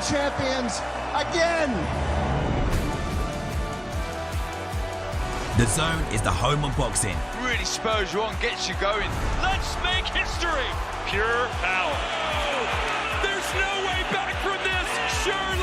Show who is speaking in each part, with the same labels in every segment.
Speaker 1: champions again.
Speaker 2: The Zone is the home of boxing.
Speaker 3: Really spurs you on, gets you going.
Speaker 4: Let's make history. Pure power. Oh, there's no way back from this, surely.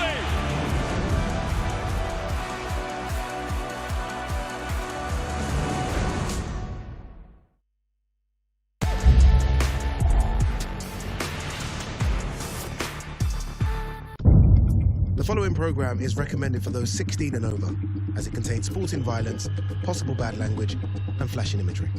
Speaker 5: The following program is recommended for those 16 and over, as it contains sporting violence, possible bad language, and flashing imagery.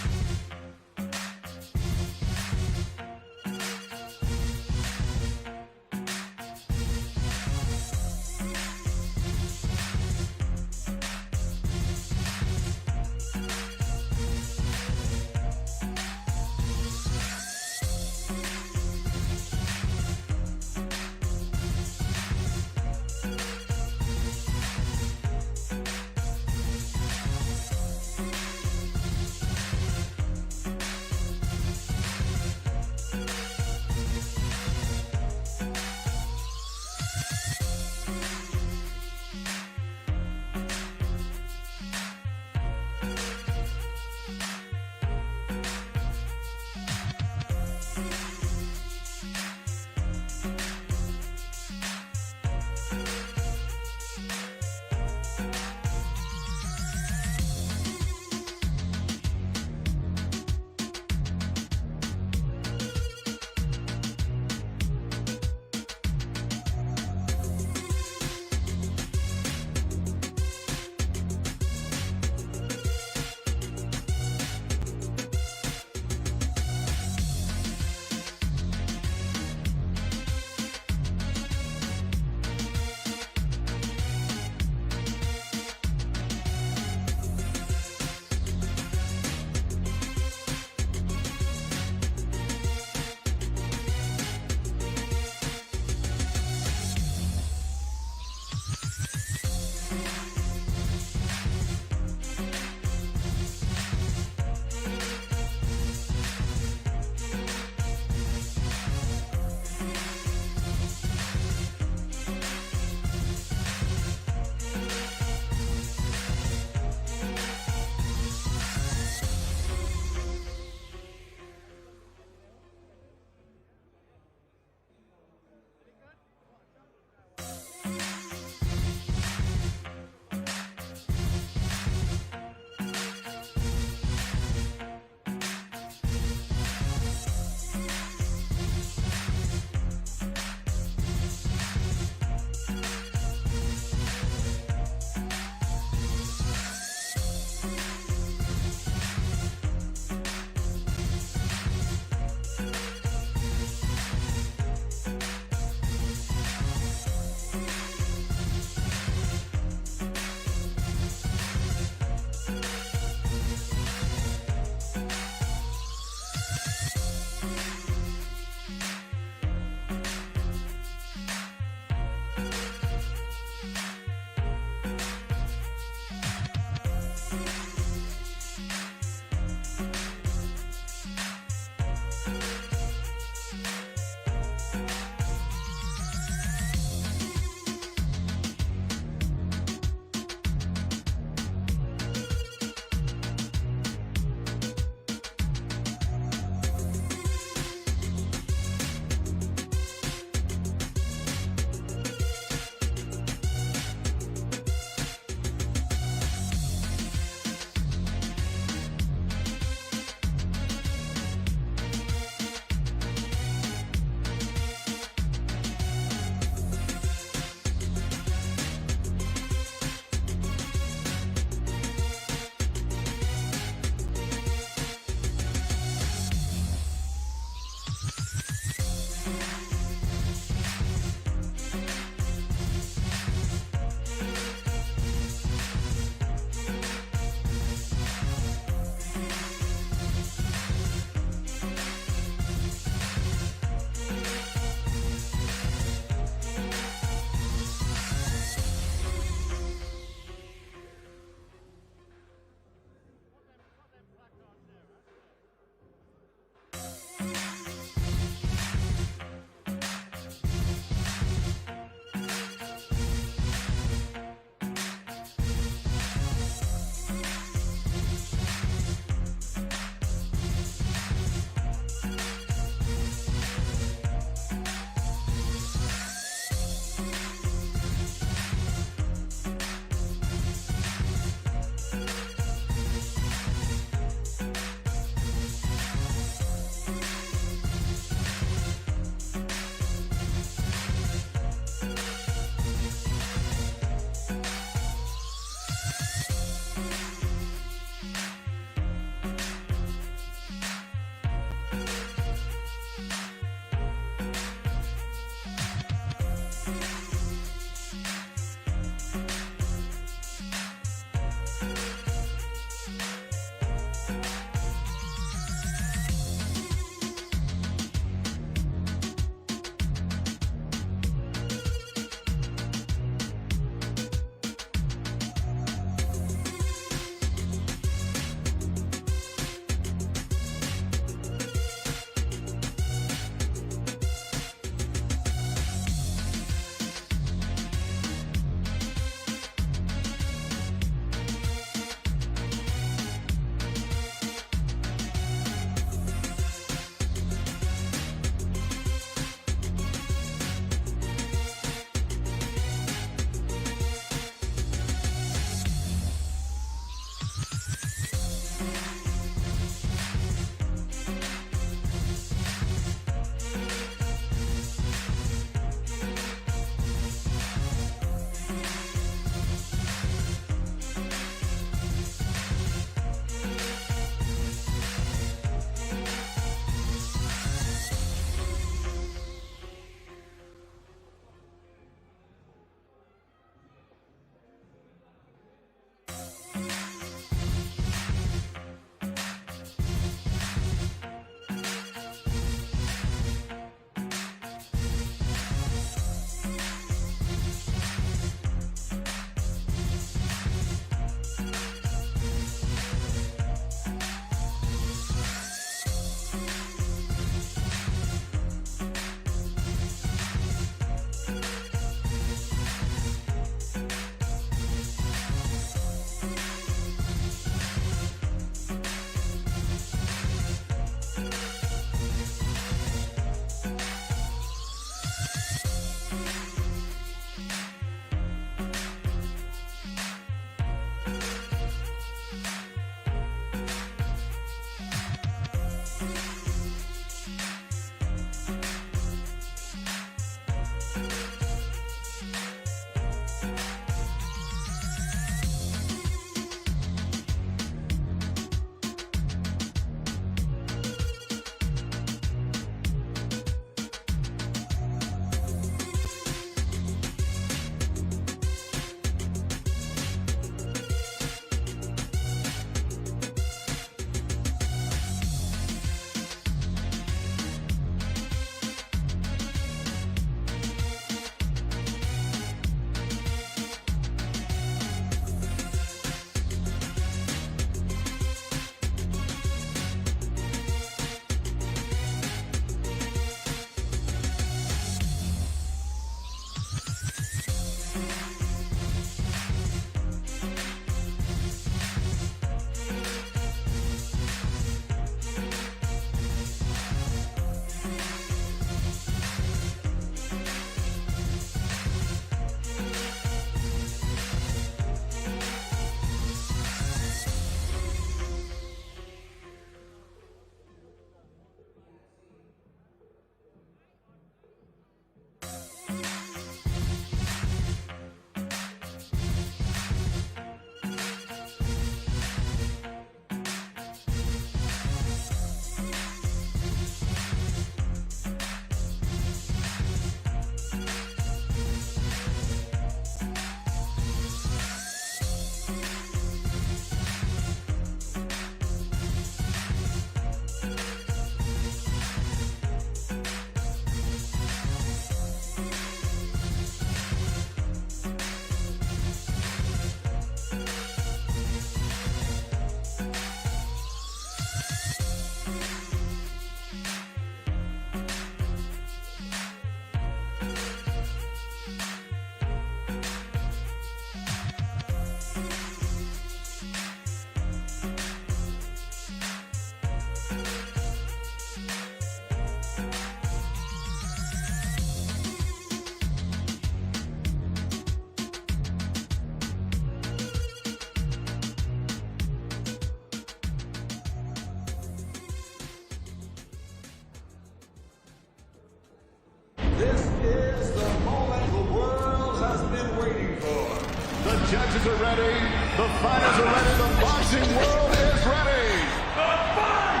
Speaker 1: judges are ready. The fighters are ready. The boxing world is ready.
Speaker 4: The fight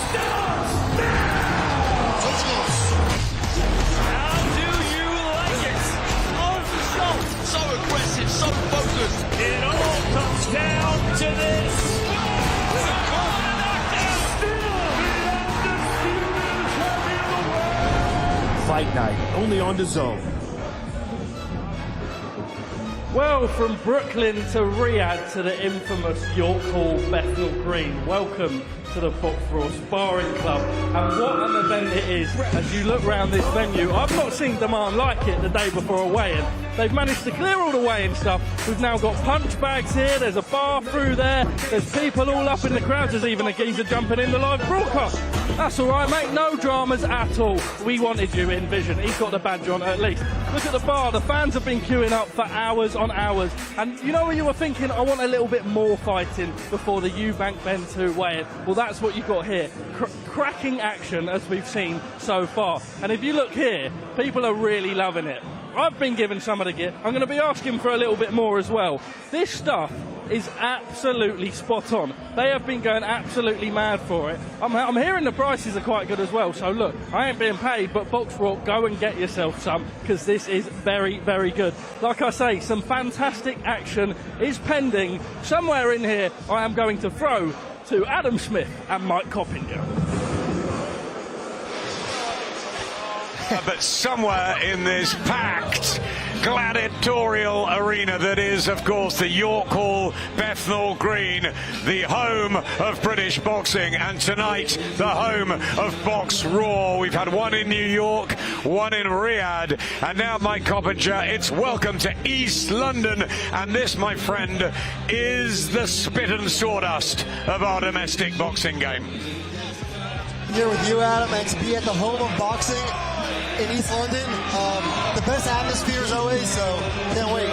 Speaker 4: starts now! How do you like it?
Speaker 3: So aggressive, so focused.
Speaker 4: It all comes down to this.
Speaker 6: Fight night, only on DAZN.
Speaker 7: Well, from Brooklyn to Riyadh to the infamous York Hall, Bethnal Green, welcome to the Boxraw Sparring Club. And what an event it is as you look around this venue. I've not seen demand like it the day before a weigh-in. They've managed to clear all the weigh-in stuff. We've now got punch bags here, there's a bar through there, there's people all up in the crowd, there's even a geezer jumping in the live broadcast. That's all right, mate, no dramas at all. We wanted you in vision. He's got the badge on at least. Look at the bar, the fans have been queuing up for hours on hours. And you know what you were thinking? I want a little bit more fighting before the Eubank Ben 2 weigh-in. Well, that's what you've got here. Cracking action as we've seen so far. And if you look here, people are really loving it. I've been given some of the gear. I'm going to be asking for a little bit more as well. This stuff is absolutely spot on. They have been going absolutely mad for it. I'm hearing the prices are quite good as well. So look, I ain't being paid, but Boxraw, go and get yourself some, because this is very, very good. Like I say, some fantastic action is pending. Somewhere in here, I am going to throw to Adam Smith and Mike Coppinger.
Speaker 3: But somewhere in this packed gladiatorial arena that is, of course, the York Hall, Bethnal Green, the home of British boxing, and tonight the home of Boxraw. We've had one in New York, one in Riyadh, and now, Mike Coppinger, it's welcome to East London, and this, my friend, is the spit and sawdust of our domestic boxing game.
Speaker 8: Here with you, Adam, and to be at the home of boxing in East London, the best atmosphere as always, so can't wait.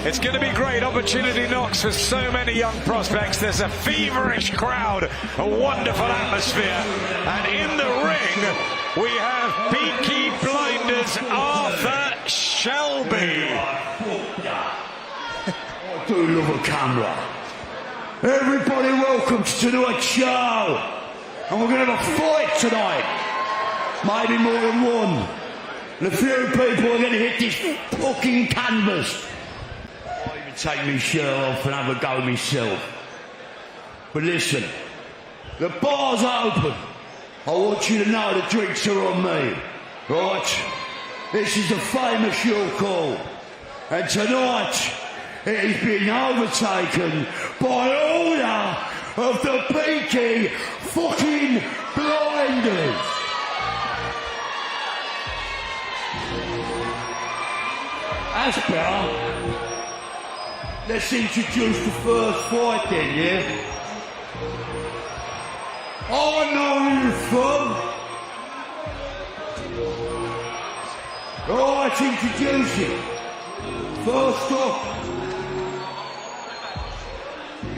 Speaker 3: It's going to be great. Opportunity knocks for so many young prospects. There's a feverish crowd, a wonderful atmosphere, and in the ring we have Peaky Blinders Arthur Shelby.
Speaker 9: I do love a camera. Everybody welcome to tonight's show, and we're going to have a fight tonight. Maybe more than one. And a few people are going to hit this fucking canvas. I'll even take my shirt off and have a go myself. But listen, the bar's open. I want you to know the drinks are on me. Right? This is the famous York Hall. And tonight, it is being overtaken by order of the Peaky fucking Blinders. That's better. Let's introduce the first fight then, yeah? I know who you're from. Right, introduce it. First up,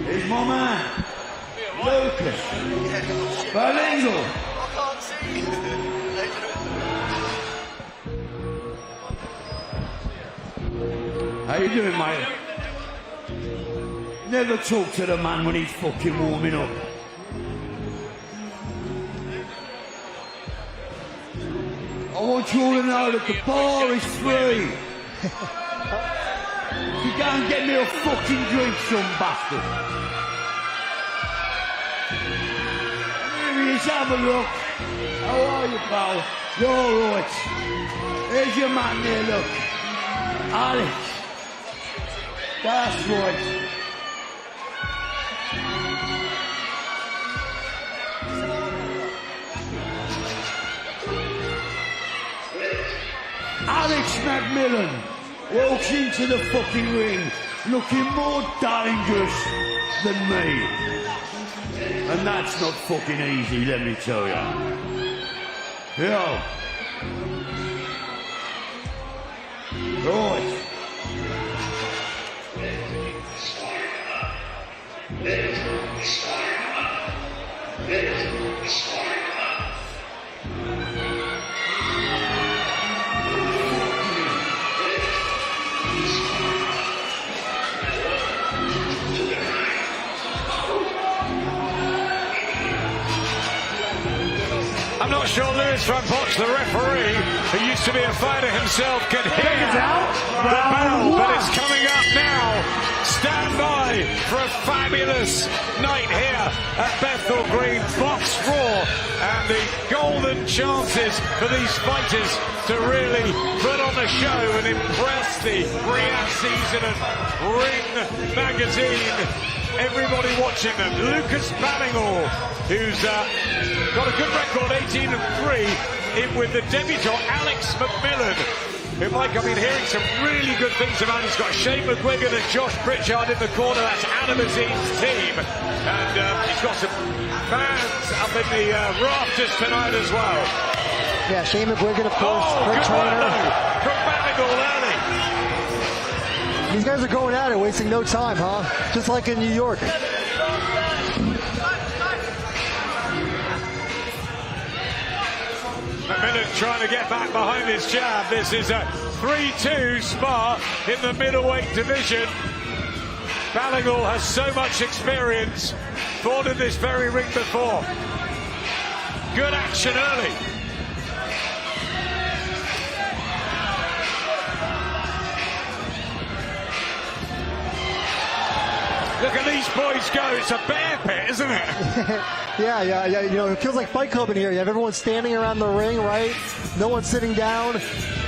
Speaker 9: here's my man, Lucas Berlingle.
Speaker 8: I can't see.
Speaker 9: How you doing, mate? Never talk to the man when he's fucking warming up. I want you all to know that the bar is free. You go and get me a fucking drink, some bastard. Here he is, have a look. How are you, pal? You're all right. Here's your man there, look. Alex. That's right. Alex Macmillan walks into the fucking ring looking more dangerous than me. And that's not fucking easy, let me tell you. Yo. Right.
Speaker 3: I'm not sure Lewis Van Potch, the referee, who used to be a fighter himself, can hear the bell, but it's coming up now. Stand by for a fabulous night here at Bethnal Green. Boxraw, and the golden chances for these fighters to really put on a show and impress the Riyadh Season and Ring magazine. Everybody watching them. Lucas Ballingall, who's got a good record, 18-3, in with the debutant Alex McMillan, who Mike, I've been hearing some really good things about. He's got Shane McGuigan and Josh Pritchard in the corner. That's Adam Azim's team, and he's got some fans up in the rafters tonight as well.
Speaker 8: Yeah, Shane McGuigan, of course, great trainer.
Speaker 3: From Ballingall early.
Speaker 8: These guys are going at it, wasting no time, huh? Just like in New York.
Speaker 3: McMillan trying to get back behind his jab. This is a 3-2 spar in the middleweight division. Ballingall has so much experience, fought in this very ring before. Good action early. Look at these boys go. It's a bear pit, isn't it?
Speaker 8: Yeah. You know, it feels like Fight Club in here. You have everyone standing around the ring, right? No one sitting down.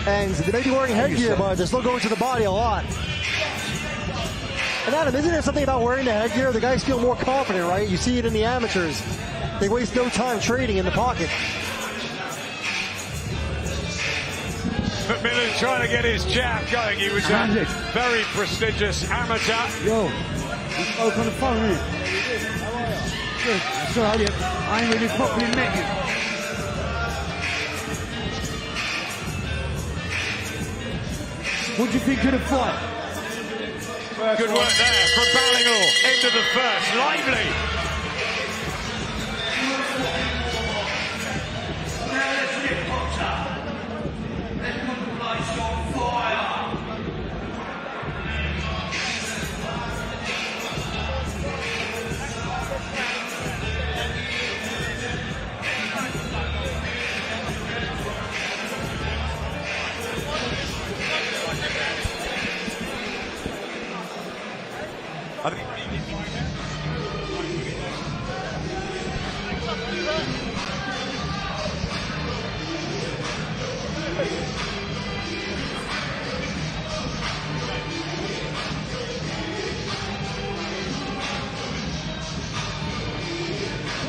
Speaker 8: And they may be wearing headgear, but they're still going to the body a lot. And Adam, isn't there something about wearing the headgear? The guys feel more confident, right? You see it in the amateurs. They waste no time trading in the pocket.
Speaker 3: McMillan trying to get his jab going. He was a very prestigious amateur.
Speaker 9: Yo, we spoke on the phone, innit? How are you? Good. Sorry, I ain't really properly met you. What do you think of the fight?
Speaker 3: Good work there from Ballingall. End of the first. Lively.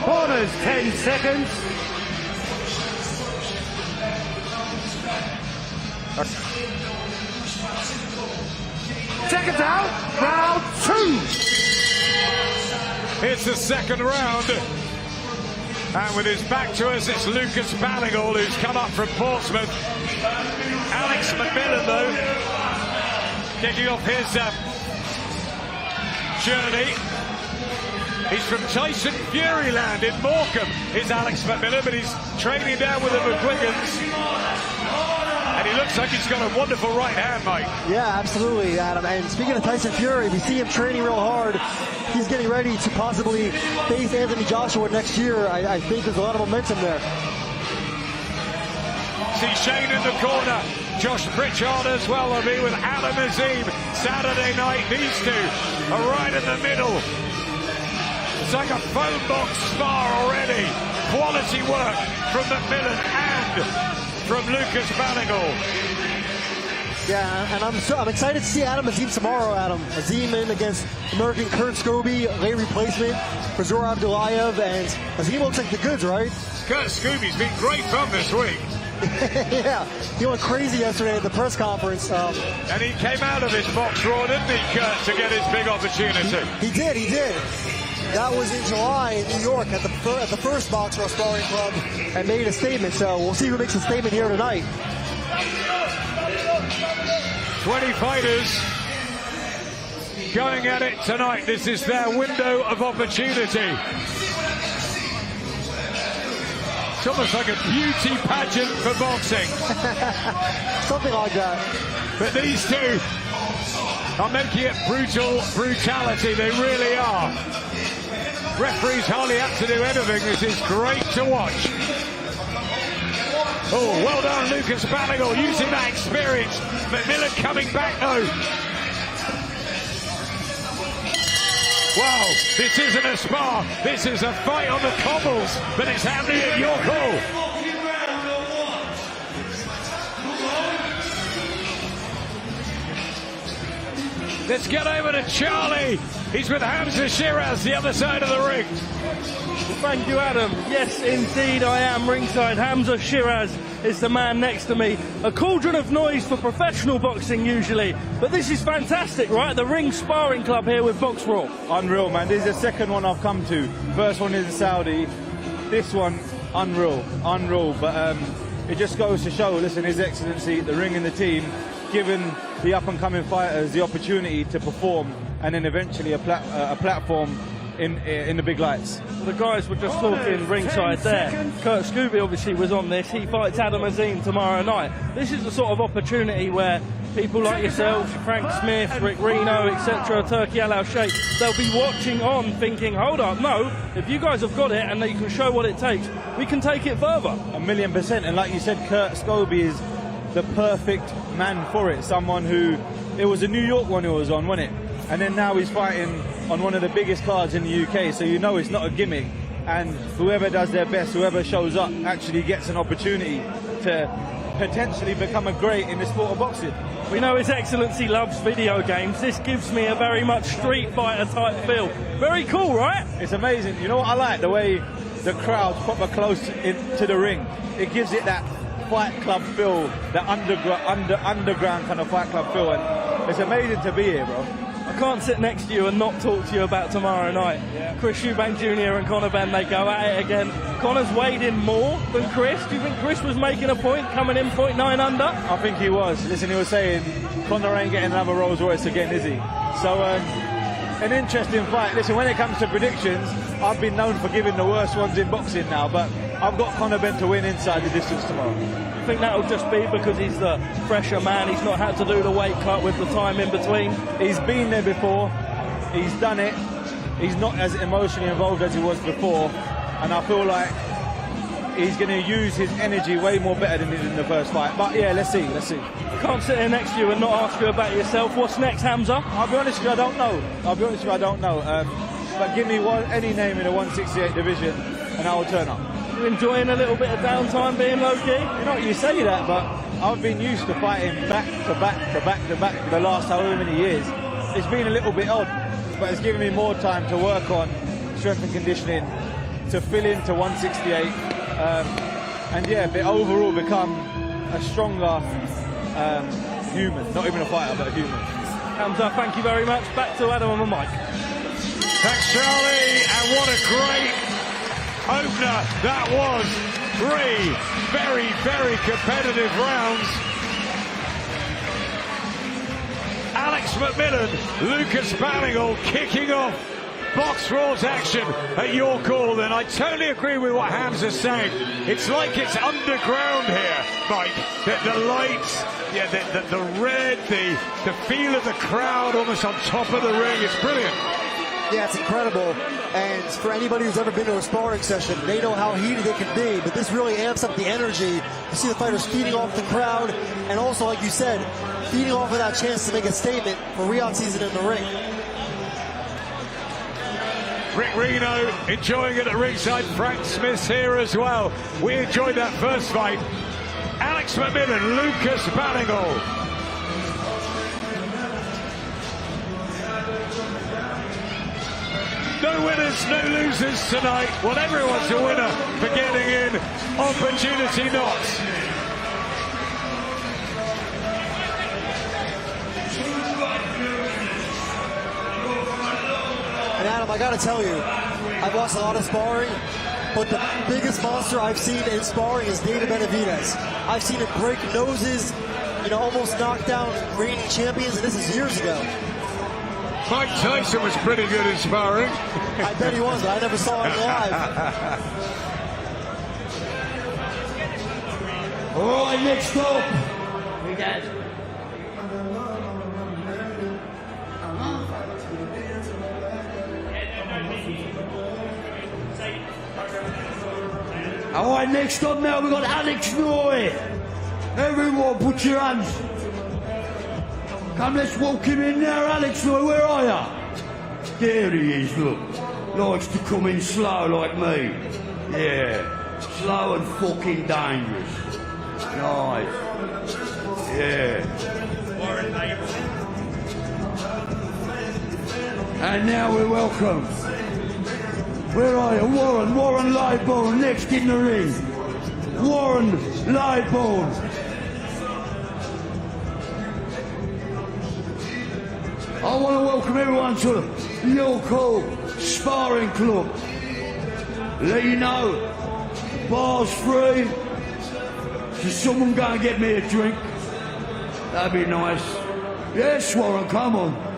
Speaker 9: Corners, 10 seconds. Seconds out, round 2.
Speaker 3: It's the second round. And with his back to us, it's Lucas Ballingall, who's come up from Portsmouth. Alex McMillan, though, kicking off his journey. He's from Tyson Furyland in Morecambe, is Alex McMillan, but he's training down with the McGuigans. And he looks like he's got a wonderful right hand, Mike.
Speaker 8: Yeah, absolutely, Adam. And speaking of Tyson Fury, we see him training real hard. He's getting ready to possibly face Anthony Joshua next year. I think there's a lot of momentum there.
Speaker 3: See Shane in the corner. Josh Pritchard as well will be with Adam Azim Saturday night. These two are right in the middle. It's like a phone box spar already. Quality work from McMillan and from Lucas Ballingall.
Speaker 8: Yeah, and I'm excited to see Adam Azim tomorrow, Adam. Azim in against American Kurt Scobie, late replacement for Zora Abdullayev, and Azim looks like the goods, right?
Speaker 3: Kurt Scobie's been great fun this week.
Speaker 8: Yeah, he went crazy yesterday at the press conference.
Speaker 3: And he came out of his box draw, didn't he, Kurt, to get his big opportunity?
Speaker 8: He did. That was in July in New York at the first Boxraw Sparring Club, and made a statement. So we'll see who makes a statement here tonight.
Speaker 3: 20 fighters going at it tonight. This is their window of opportunity. It's almost like a beauty pageant for boxing.
Speaker 8: Something like that.
Speaker 3: But these two are making it brutality. They really are. Referees hardly have to do anything. This is great to watch. Oh, well done, Lucas Ballagall, using that experience. McMillan coming back, though. Wow, this isn't a spar. This is a fight on the cobbles, but it's happening at your call. Let's get over to Charlie. He's with Hamza Shiraz, the other side of the ring.
Speaker 7: Thank you, Adam. Yes, indeed, I am ringside. Hamza Shiraz is the man next to me. A cauldron of noise for professional boxing usually, but this is fantastic, right? The Ring Sparring Club here with Boxraw.
Speaker 10: Unreal, man. This is the second one I've come to. First one is in Saudi. This one, unreal. But it just goes to show, listen, His Excellency, the ring and the team, given the up-and-coming fighters the opportunity to perform and then eventually a platform in the big lights.
Speaker 7: The guys were just talking ringside there. Kurt Scooby obviously was on this. He fights Adam DAZN tomorrow night. This is the sort of opportunity where people like yourselves, Frank Smith, Rick Reno, etc., Turki Al Sheikh, they'll be watching on thinking, hold up, no, if you guys have got it and they can show what it takes, we can take it further.
Speaker 10: 1,000,000%. And like you said, Kurt Scooby is the perfect man for it. Someone who, it was a New York one he was on, wasn't it? And then now he's fighting on one of the biggest cards in the UK, so you know it's not a gimmick. And whoever does their best, whoever shows up, actually gets an opportunity to potentially become a great in the sport of boxing.
Speaker 7: We know His Excellency loves video games. This gives me a very much Street Fighter type feel. Very cool, right?
Speaker 10: It's amazing. You know what I like? The way the crowd's proper close to the ring. It gives it that Fight Club feel, that underground kind of Fight Club feel. And it's amazing to be here, bro.
Speaker 7: I can't sit next to you and not talk to you about tomorrow night. Yeah. Chris Eubank Jr. and Conor Benn, they go at it again. Conor's weighed in more than Chris. Do you think Chris was making a point, coming in 0.9 under?
Speaker 10: I think he was. Listen, he was saying Conor ain't getting another Rolls Royce again, is he? So, an interesting fight. Listen, when it comes to predictions, I've been known for giving the worst ones in boxing now, but I've got Conor Benn to win inside the distance tomorrow.
Speaker 7: I think that'll just be because he's the fresher man. He's not had to do the weight cut with the time in between.
Speaker 10: He's been there before. He's done it. He's not as emotionally involved as he was before, and I feel like he's going to use his energy way more better than he did in the first fight. But yeah, let's see.
Speaker 7: I can't sit here next to you and not ask you about yourself. What's next, Hamza?
Speaker 10: I'll be honest with you, I don't know. But give me any name in the 168 division and I will turn up.
Speaker 7: You enjoying a little bit of downtime being low-key?
Speaker 10: You know, you say that, but I've been used to fighting back to back for the last however many years. It's been a little bit odd, but it's given me more time to work on strength and conditioning, to fill into 168, and yeah, but overall become a stronger human. Not even a fighter, but a human.
Speaker 7: Hamza, thank you very much. Back to Adam on the mic.
Speaker 3: Thanks, Charlie, and what a great opener that was. 3 very, very competitive rounds. Alex McMillan, Lucas Ballagall kicking off Boxraw's action at your call. Then I totally agree with what Hamza's saying. It's like it's underground here, Mike. The lights, yeah, the red, the feel of the crowd almost on top of the ring. It's brilliant.
Speaker 8: Yeah, it's incredible. And for anybody who's ever been to a sparring session, they know how heated it can be. But this really amps up the energy. You see the fighters feeding off the crowd, and also, like you said, feeding off of that chance to make a statement for Riyadh season in the ring.
Speaker 3: Rick Reno enjoying it at ringside. Frank Smith's here as well. We enjoyed that first fight. Alex McMillan, Lucas Ballagall. No winners, no losers tonight. Well, everyone's a winner for getting in. Opportunity not.
Speaker 8: And Adam, I gotta tell you, I've watched a lot of sparring, but the biggest monster I've seen in sparring is David Benavidez. I've seen him break noses, you know, almost knock down reigning champions, and this is years ago.
Speaker 3: Mike Tyson was pretty good in sparring.
Speaker 8: I bet he was, but I never saw him live.
Speaker 9: All right, next up, we got All right, next up now we've got Alex Noy. Everyone, put your hands. Come, let's walk him in now. Alex Noy, where are you? There he is, look. Likes to come in slow like me. Yeah, slow and fucking dangerous. Nice. Yeah. And now we welcome. Where are you? Warren Lightbone, next in the ring. Warren Lightbone. I want to welcome everyone to the local sparring club. Let you know, the bar's free. So someone go and get me a drink. That'd be nice. Yes, Warren, come on.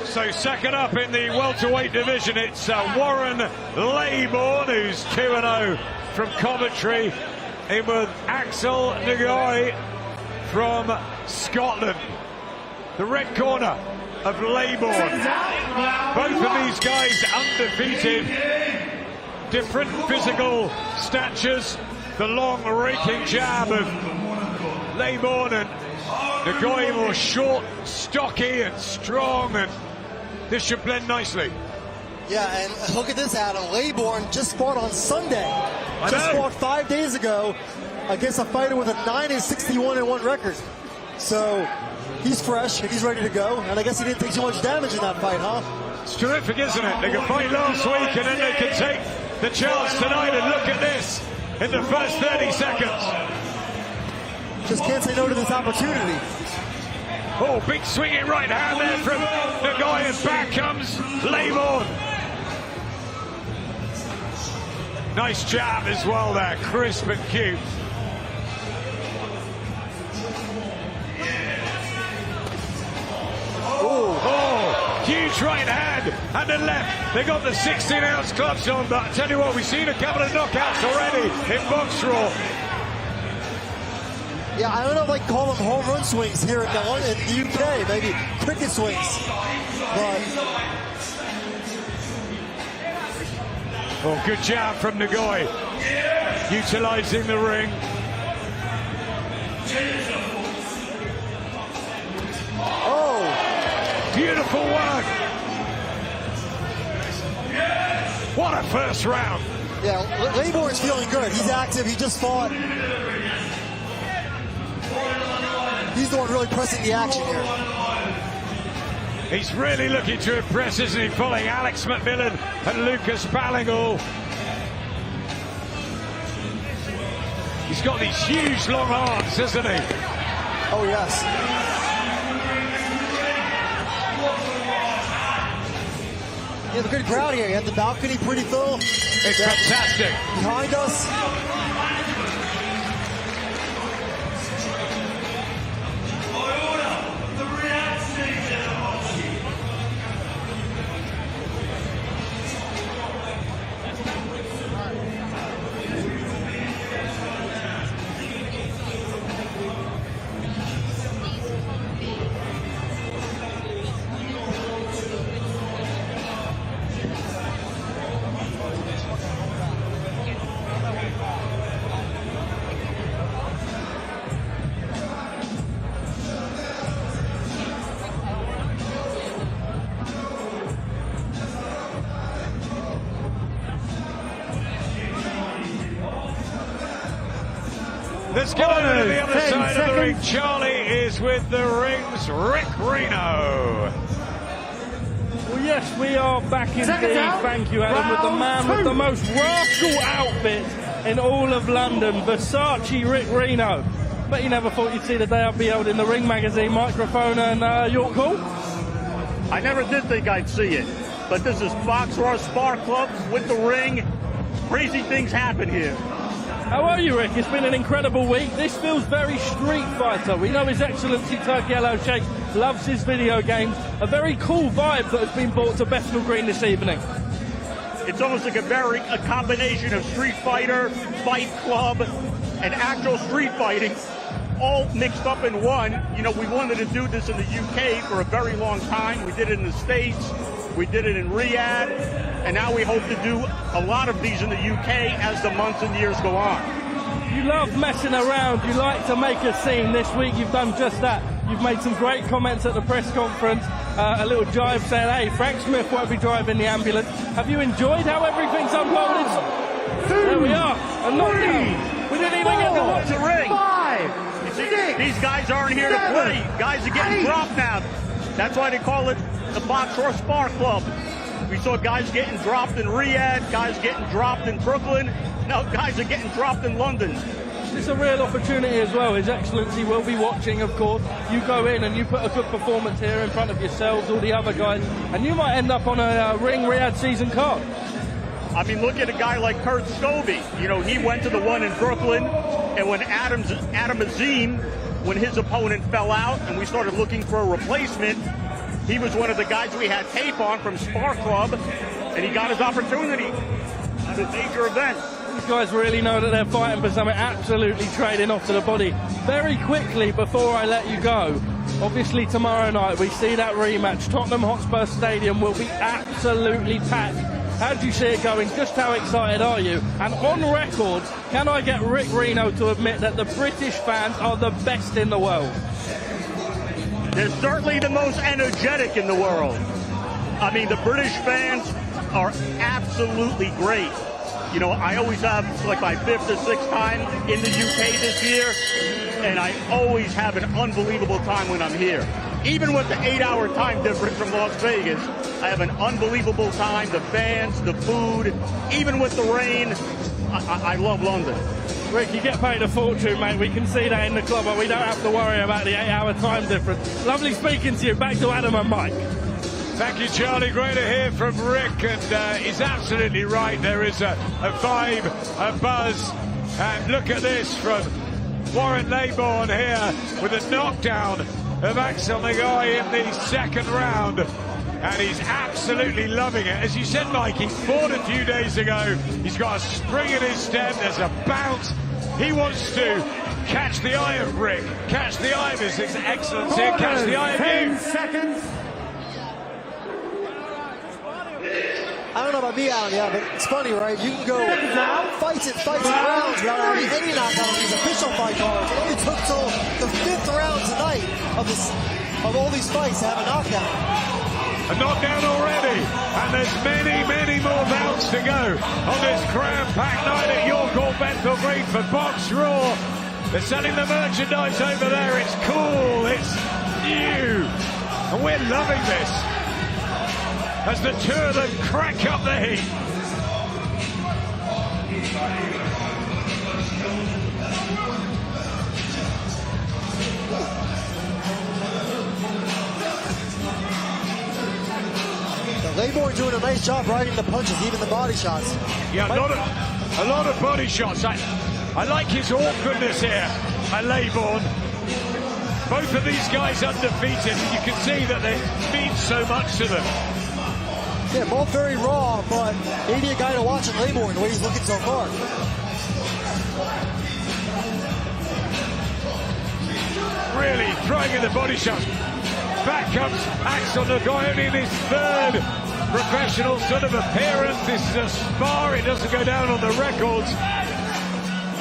Speaker 3: So second up in the welterweight division, it's Warren Lightbone, who's 2-0 from commentary, in with Axel Nagoi from Scotland. The red corner of Lightbone. Both of these guys undefeated. Different physical statures. The long raking jab of Lightbone, and Nagoi more short, stocky and strong, and this should blend nicely.
Speaker 8: Yeah, and look at this, Adam. Lightbone just fought on Sunday. Just fought 5 days ago against a fighter with a 9-61-1 record. So he's fresh and he's ready to go. And I guess he didn't take too much damage in that fight, huh?
Speaker 3: It's terrific, isn't it? They could fight last week and then they could take the chance tonight, and look at this in the first 30 seconds.
Speaker 8: Just can't say no to this opportunity.
Speaker 3: Oh, big swinging right hand there from the guy, and back comes Lightbone. Nice jab as well there, crisp and cute. Oh, huge right hand and the left. They got the 16-ounce gloves on, but I tell you what, we've seen a couple of knockouts already in Boxraw.
Speaker 8: Yeah, I don't know if I can call them home run swings here in the UK, maybe cricket swings. But
Speaker 3: oh, good jab from Nagoi, utilizing the ring.
Speaker 8: oh,
Speaker 3: Beautiful work. What a first round.
Speaker 8: yeah, Lightbone's feeling good. He's active. He just fought. He's the one really pressing the action here.
Speaker 3: He's really looking to impress, isn't he? Following Alex McMillan and Lucas Ballingall. He's got these huge long arms, isn't he?
Speaker 8: Oh, yes. You have a good crowd here. You have the balcony pretty full.
Speaker 3: It's fantastic.
Speaker 8: Behind us.
Speaker 3: Let's get over to the other side of the ring. Charlie is with the rings, Rick Reno.
Speaker 7: Well, yes, we are back indeed. Thank you, Adam, with the man with the most rascal outfit in all of London, Versace Rick Reno. But you never thought you'd see the day I'd be holding the Ring magazine microphone and York Hall?
Speaker 6: I never did think I'd see it.
Speaker 11: but this is Boxraw Sparring Club with the ring. Crazy things happen here.
Speaker 7: How are you, Rick? It's been an incredible week. This feels very Street Fighter. We know His Excellency Turk Yellow Shake loves his video games. A very cool vibe that has been brought to Bethnal Green this evening.
Speaker 11: It's almost like a combination of Street Fighter, Fight Club, and actual street fighting, all mixed up in one. You know, we wanted to do this in the UK for a very long time. We did it in the States. We did it in Riyadh, and now we hope to do a lot of these in the UK as the months and years go on.
Speaker 7: You love messing around. You like to make a scene. This week you've done just that. You've made some great comments at the press conference. A little jive saying, hey, Frank Smith won't be driving the ambulance. Have you enjoyed how everything's unfolded? There we are. A knockdown. We didn't even get to watch the ring.
Speaker 11: 5, 6, these guys aren't here to play. Guys are getting dropped now. That's why they call it the Boxraw Sparring Club. We saw guys getting dropped in Riyadh, guys getting dropped in Brooklyn. Now guys are getting dropped in London.
Speaker 7: It's a real opportunity as well. His Excellency will be watching, of course. You go in and you put a good performance here in front of yourselves, all the other guys, and you might end up on a Ring Riyadh season card.
Speaker 11: I mean, look at a guy like Kurt Scobie. You know, he went to the one in Brooklyn, and when Adam Azim, when his opponent fell out and we started looking for a replacement, he was one of the guys we had tape on from Spar Club, and he got his opportunity at a major event.
Speaker 7: These guys really know that they're fighting for something, absolutely trading off to the body. Very quickly, before I let you go, obviously tomorrow night we see that rematch. Tottenham Hotspur Stadium will be absolutely packed. How do you see it going? Just how excited are you? And on record, can I get Rick Reno to admit that the British fans are the best in the world?
Speaker 11: They're certainly the most energetic in the world. I mean, the British fans are absolutely great. You know, I always have like my 5th or 6th time in the UK this year, and I always have an unbelievable time when I'm here. Even with the 8-hour time difference from Las Vegas, I have an unbelievable time. The fans, the food, even with the rain, I love London.
Speaker 7: Rick, you get paid a fortune, mate. We can see that in the club, but we don't have to worry about the 8-hour time difference. Lovely speaking to you. Back to Adam and Mike.
Speaker 3: Thank you, Charlie. Great to hear from Rick, and he's absolutely right. There is a vibe, a buzz, and look at this from Warren Laybourne here with a knockdown of Axel Nagai in the second round, and he's absolutely loving it. As you said, Mike, he fought a few days ago. He's got a spring in his step. There's a bounce. He wants to catch the eye of Rick, catch the eye of His Excellency, catch the eye of you.
Speaker 8: 10 seconds. I don't know about me, Alan, yeah, but it's funny, right? You can go fights and rounds without having any knockout on these official fight cards. It only took till the 5th round tonight of all these fights to have a knockdown.
Speaker 3: A knockdown already, and there's many more rounds to go on this cram-packed night at York Hall, Bethnal Green for Boxraw. They're selling the merchandise over there. It's cool, it's new, and we're loving this as the two of them crack up the heat.
Speaker 8: Laybourne doing a nice job riding the punches, even the body shots.
Speaker 3: Yeah, a lot of body shots. I like his awkwardness here at Laybourne. Both of these guys undefeated, and you can see that they mean so much to them.
Speaker 8: Yeah, both very raw, but maybe a guy to watch at Laybourne, the way he's looking so far.
Speaker 3: Really throwing in the body shots. Back comes Axel Nagai, only in his 3rd professional sort of appearance. This is a spar, it doesn't go down on the records,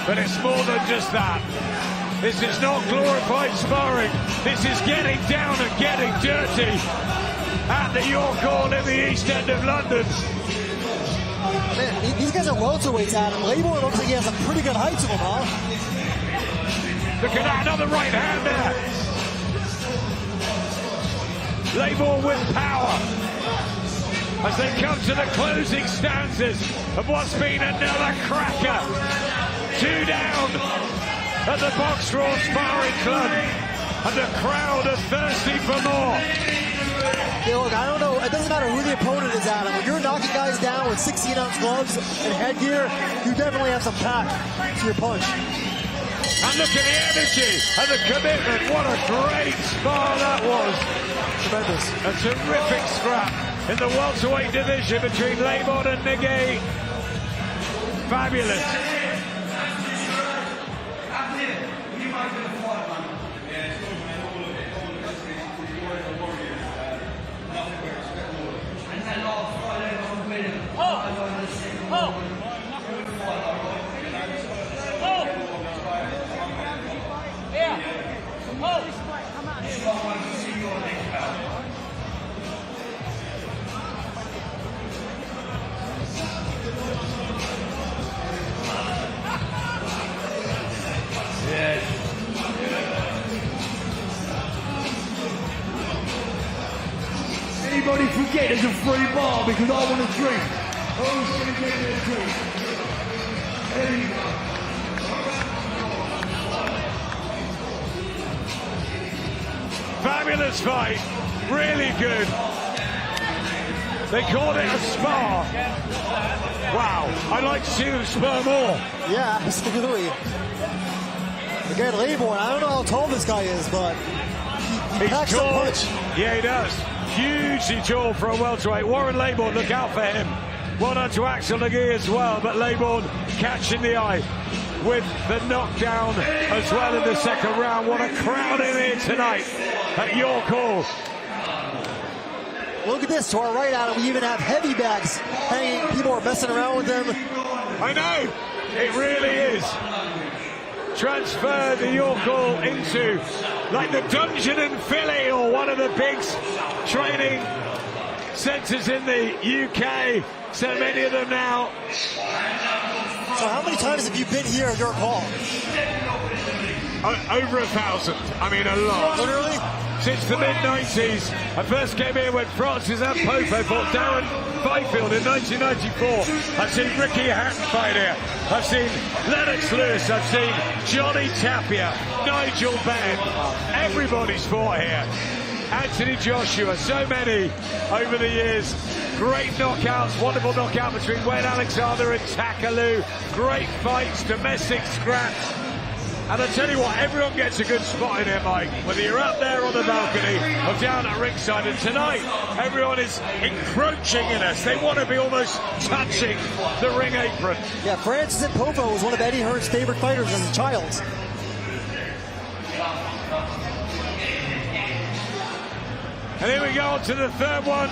Speaker 3: but it's more than just that. This is not glorified sparring. This is getting down and getting dirty at the York Hall in the East End of London.
Speaker 8: Man, these guys are welterweights, Adam. Laybourne looks like he has a pretty good height to him, huh?
Speaker 3: Look at that, another right hand there. Laybourne with power as they come to the closing stanzas of what's been another cracker. 2 down at the Boxraw Sparring Club, and the crowd are thirsty for more.
Speaker 8: Yeah, look, I don't know. it doesn't matter who the opponent is, Adam. When you're knocking guys down with 16-ounce gloves and headgear, you definitely have some pack to your punch.
Speaker 3: And look at the energy and the commitment. What a great spar that was.
Speaker 8: Tremendous.
Speaker 3: A terrific scrap in the welterweight division between Labon and Nigay. Fabulous.
Speaker 9: Anybody forget there's a free bar because I want a drink? Who's going to get me a drink? Anyone?
Speaker 3: Fabulous fight. Really good. They called it a spar. Wow. I'd like to see them spar more.
Speaker 8: Yeah, absolutely. Again, Laybourne, I don't know how tall this guy is, but he packs a punch.
Speaker 3: Yeah, he does. Hugely tall for a welterweight. Warren Laybourne, look out for him. Well done to Axel Nagui as well, but Laybourne catching the eye with the knockdown as well in the second round. What a crowd in here tonight at York Hall.
Speaker 8: Look at this, to our right, Adam, we even have heavy bags hanging. People are messing around with them.
Speaker 3: I know, it really is. Transferred the York Hall into like the Dungeon in Philly or one of the big training centres in the UK. So many of them now.
Speaker 8: So how many times have you been here at York Hall?
Speaker 3: Over 1,000. I mean, a lot.
Speaker 8: Literally?
Speaker 3: Since the mid-90s. I first came here when Francis and Popo fought Darren Byfield in 1994. I've seen Ricky Hatton fight here. I've seen Lennox Lewis. I've seen Johnny Tapia, Nigel Benn. Everybody's fought here. Anthony Joshua, so many over the years. Great knockouts, wonderful knockout between Wayne Alexander and Takalu. Great fights, domestic scraps. And I tell you what, everyone gets a good spot in here, Mike. Whether you're up there on the balcony or down at ringside. And tonight, everyone is encroaching in us. They want to be almost touching the ring apron.
Speaker 8: Yeah, Francis Popo was one of Eddie Hearn's favorite fighters as a child.
Speaker 3: And here we go on to the third one.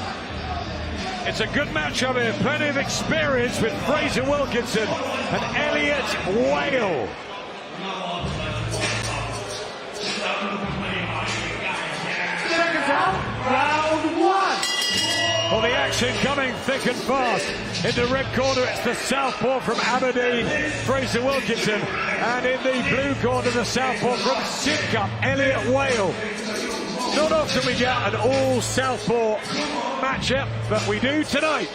Speaker 3: It's a good matchup here. Plenty of experience with Fraser Wilkinson and Elliot Whale.
Speaker 9: Second round, round one.
Speaker 3: Well, the action coming thick and fast. In the red corner, it's the southpaw from Aberdeen, Fraser Wilkinson. And in the blue corner, the southpaw from Sidcup, Elliot Whale. Not often we get an all-southpaw matchup, but we do tonight.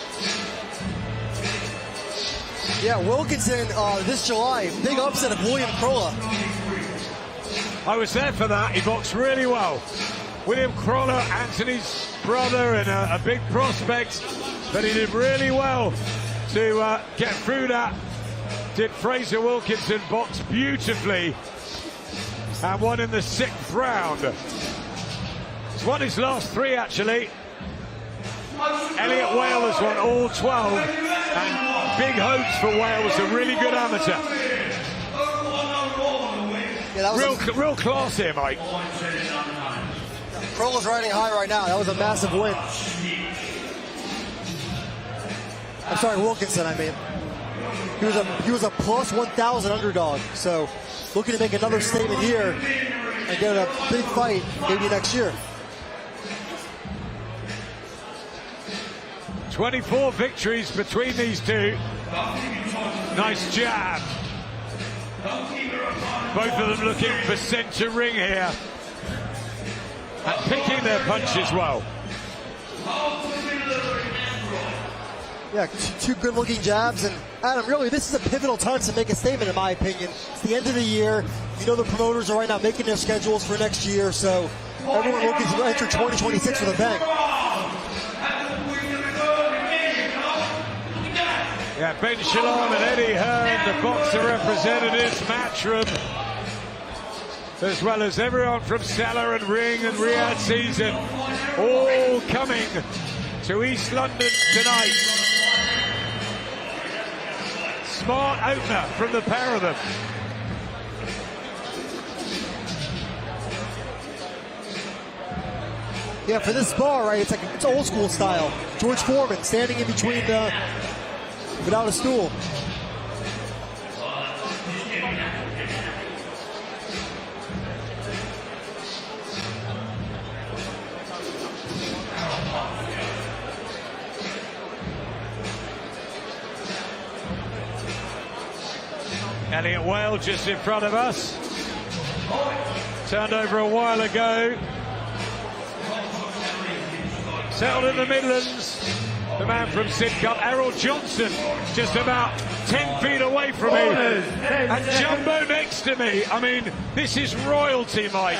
Speaker 8: Yeah, Wilkinson this July, big upset of William Crolla.
Speaker 3: I was there for that. He boxed really well. William Crolla, Anthony's brother, and a big prospect, but he did really well to get through that. Did Fraser Wilkinson box beautifully and won in the 6th round. He's won his last 3 actually. Elliot Whale has won all 12, and big hopes for Whale. Was a really good amateur.
Speaker 8: Yeah, that was
Speaker 3: real class here, Mike.
Speaker 8: Crolla's riding high right now. That was a massive win. I'm sorry, Wilkinson, I mean. He was a plus 1,000 underdog. So looking to make another statement here and get a big fight maybe next year.
Speaker 3: 24 victories between these two. Nice jab. Both of them looking for centre ring here. And picking their punches well.
Speaker 8: Yeah, two good-looking jabs. And Adam, really, this is a pivotal time to make a statement, in my opinion. It's the end of the year. You know the promoters are right now making their schedules for next year, so everyone looking to enter 2026 with a bang.
Speaker 3: Yeah, Ben Shalom and Eddie Hearn, the boxer representatives, Matchroom, as well as everyone from Salah and Ring and Riyadh Season, all coming to East London tonight. Smart opener from the pair of them.
Speaker 8: Yeah, for this spar, right, it's old school style. George Foreman standing in between without a stool.
Speaker 3: Elliot Whale just in front of us. Turned over a while ago. Settled in the Midlands. The man from Sidcup, Errol Johnson, just about 10 feet away from me. And Jumbo next to me. I mean, this is royalty, Mike,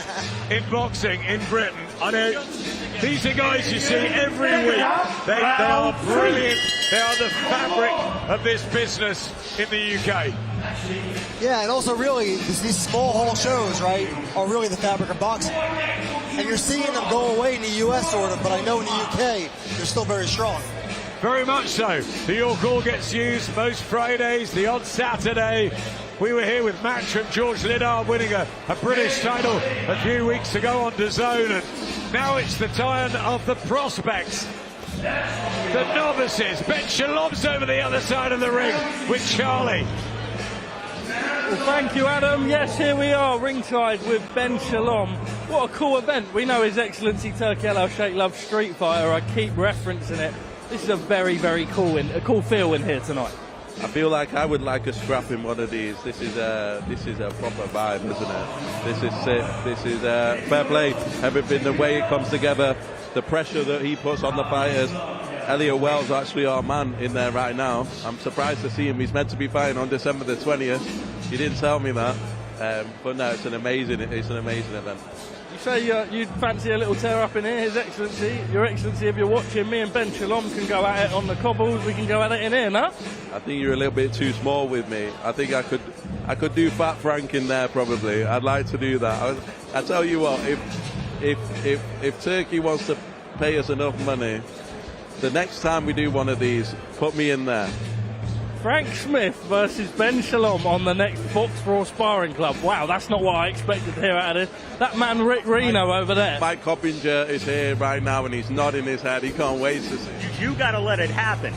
Speaker 3: in boxing in Britain. I know these are guys you see every week. They are brilliant. They are the fabric of this business in the UK.
Speaker 8: Yeah, and also really, these small hall shows, right, are really the fabric of boxing. And you're seeing them go away in the US, sort of, but I know in the UK, they're still very strong.
Speaker 3: Very much so. The York Hall gets used most Fridays, the odd Saturday. We were here with Matchroom, George Liddard winning a British title a few weeks ago on DAZN, and now it's the turn of the prospects. The novices. Ben Shalom's over the other side of the ring with Charlie.
Speaker 7: Well, thank you, Adam. Yes, here we are, ringside with Ben Shalom. What a cool event. We know His Excellency Turki Al-Sheikh loves Street Fighter. I keep referencing it. This is a very, very cool feel in here tonight.
Speaker 12: I feel like I would like a scrap in one of these. This is a proper vibe, isn't it? This is sick. This is fair play. Everything, the way it comes together, the pressure that he puts on the fighters. Elliot Well's actually our man in there right now. I'm surprised to see him. He's meant to be fighting on December the 20th. He didn't tell me that. But no, it's an amazing event.
Speaker 7: You say you'd fancy a little tear up in here, His Excellency. Your Excellency, if you're watching, me and Ben Shalom can go at it on the cobbles. We can go at it in here, no?
Speaker 12: I think you're a little bit too small with me. I think I could do Fat Frank in there probably. I'd like to do that. I tell you what, if Turkey wants to pay us enough money, the next time we do one of these, put me in there.
Speaker 7: Frank Smith versus Ben Shalom on the next Boxraw Sparring Club. Wow, that's not what I expected to hear out of this. That man Rick Reno over there.
Speaker 12: Mike Coppinger is here right now and he's nodding his head. He can't wait to see.
Speaker 11: You got to let it happen.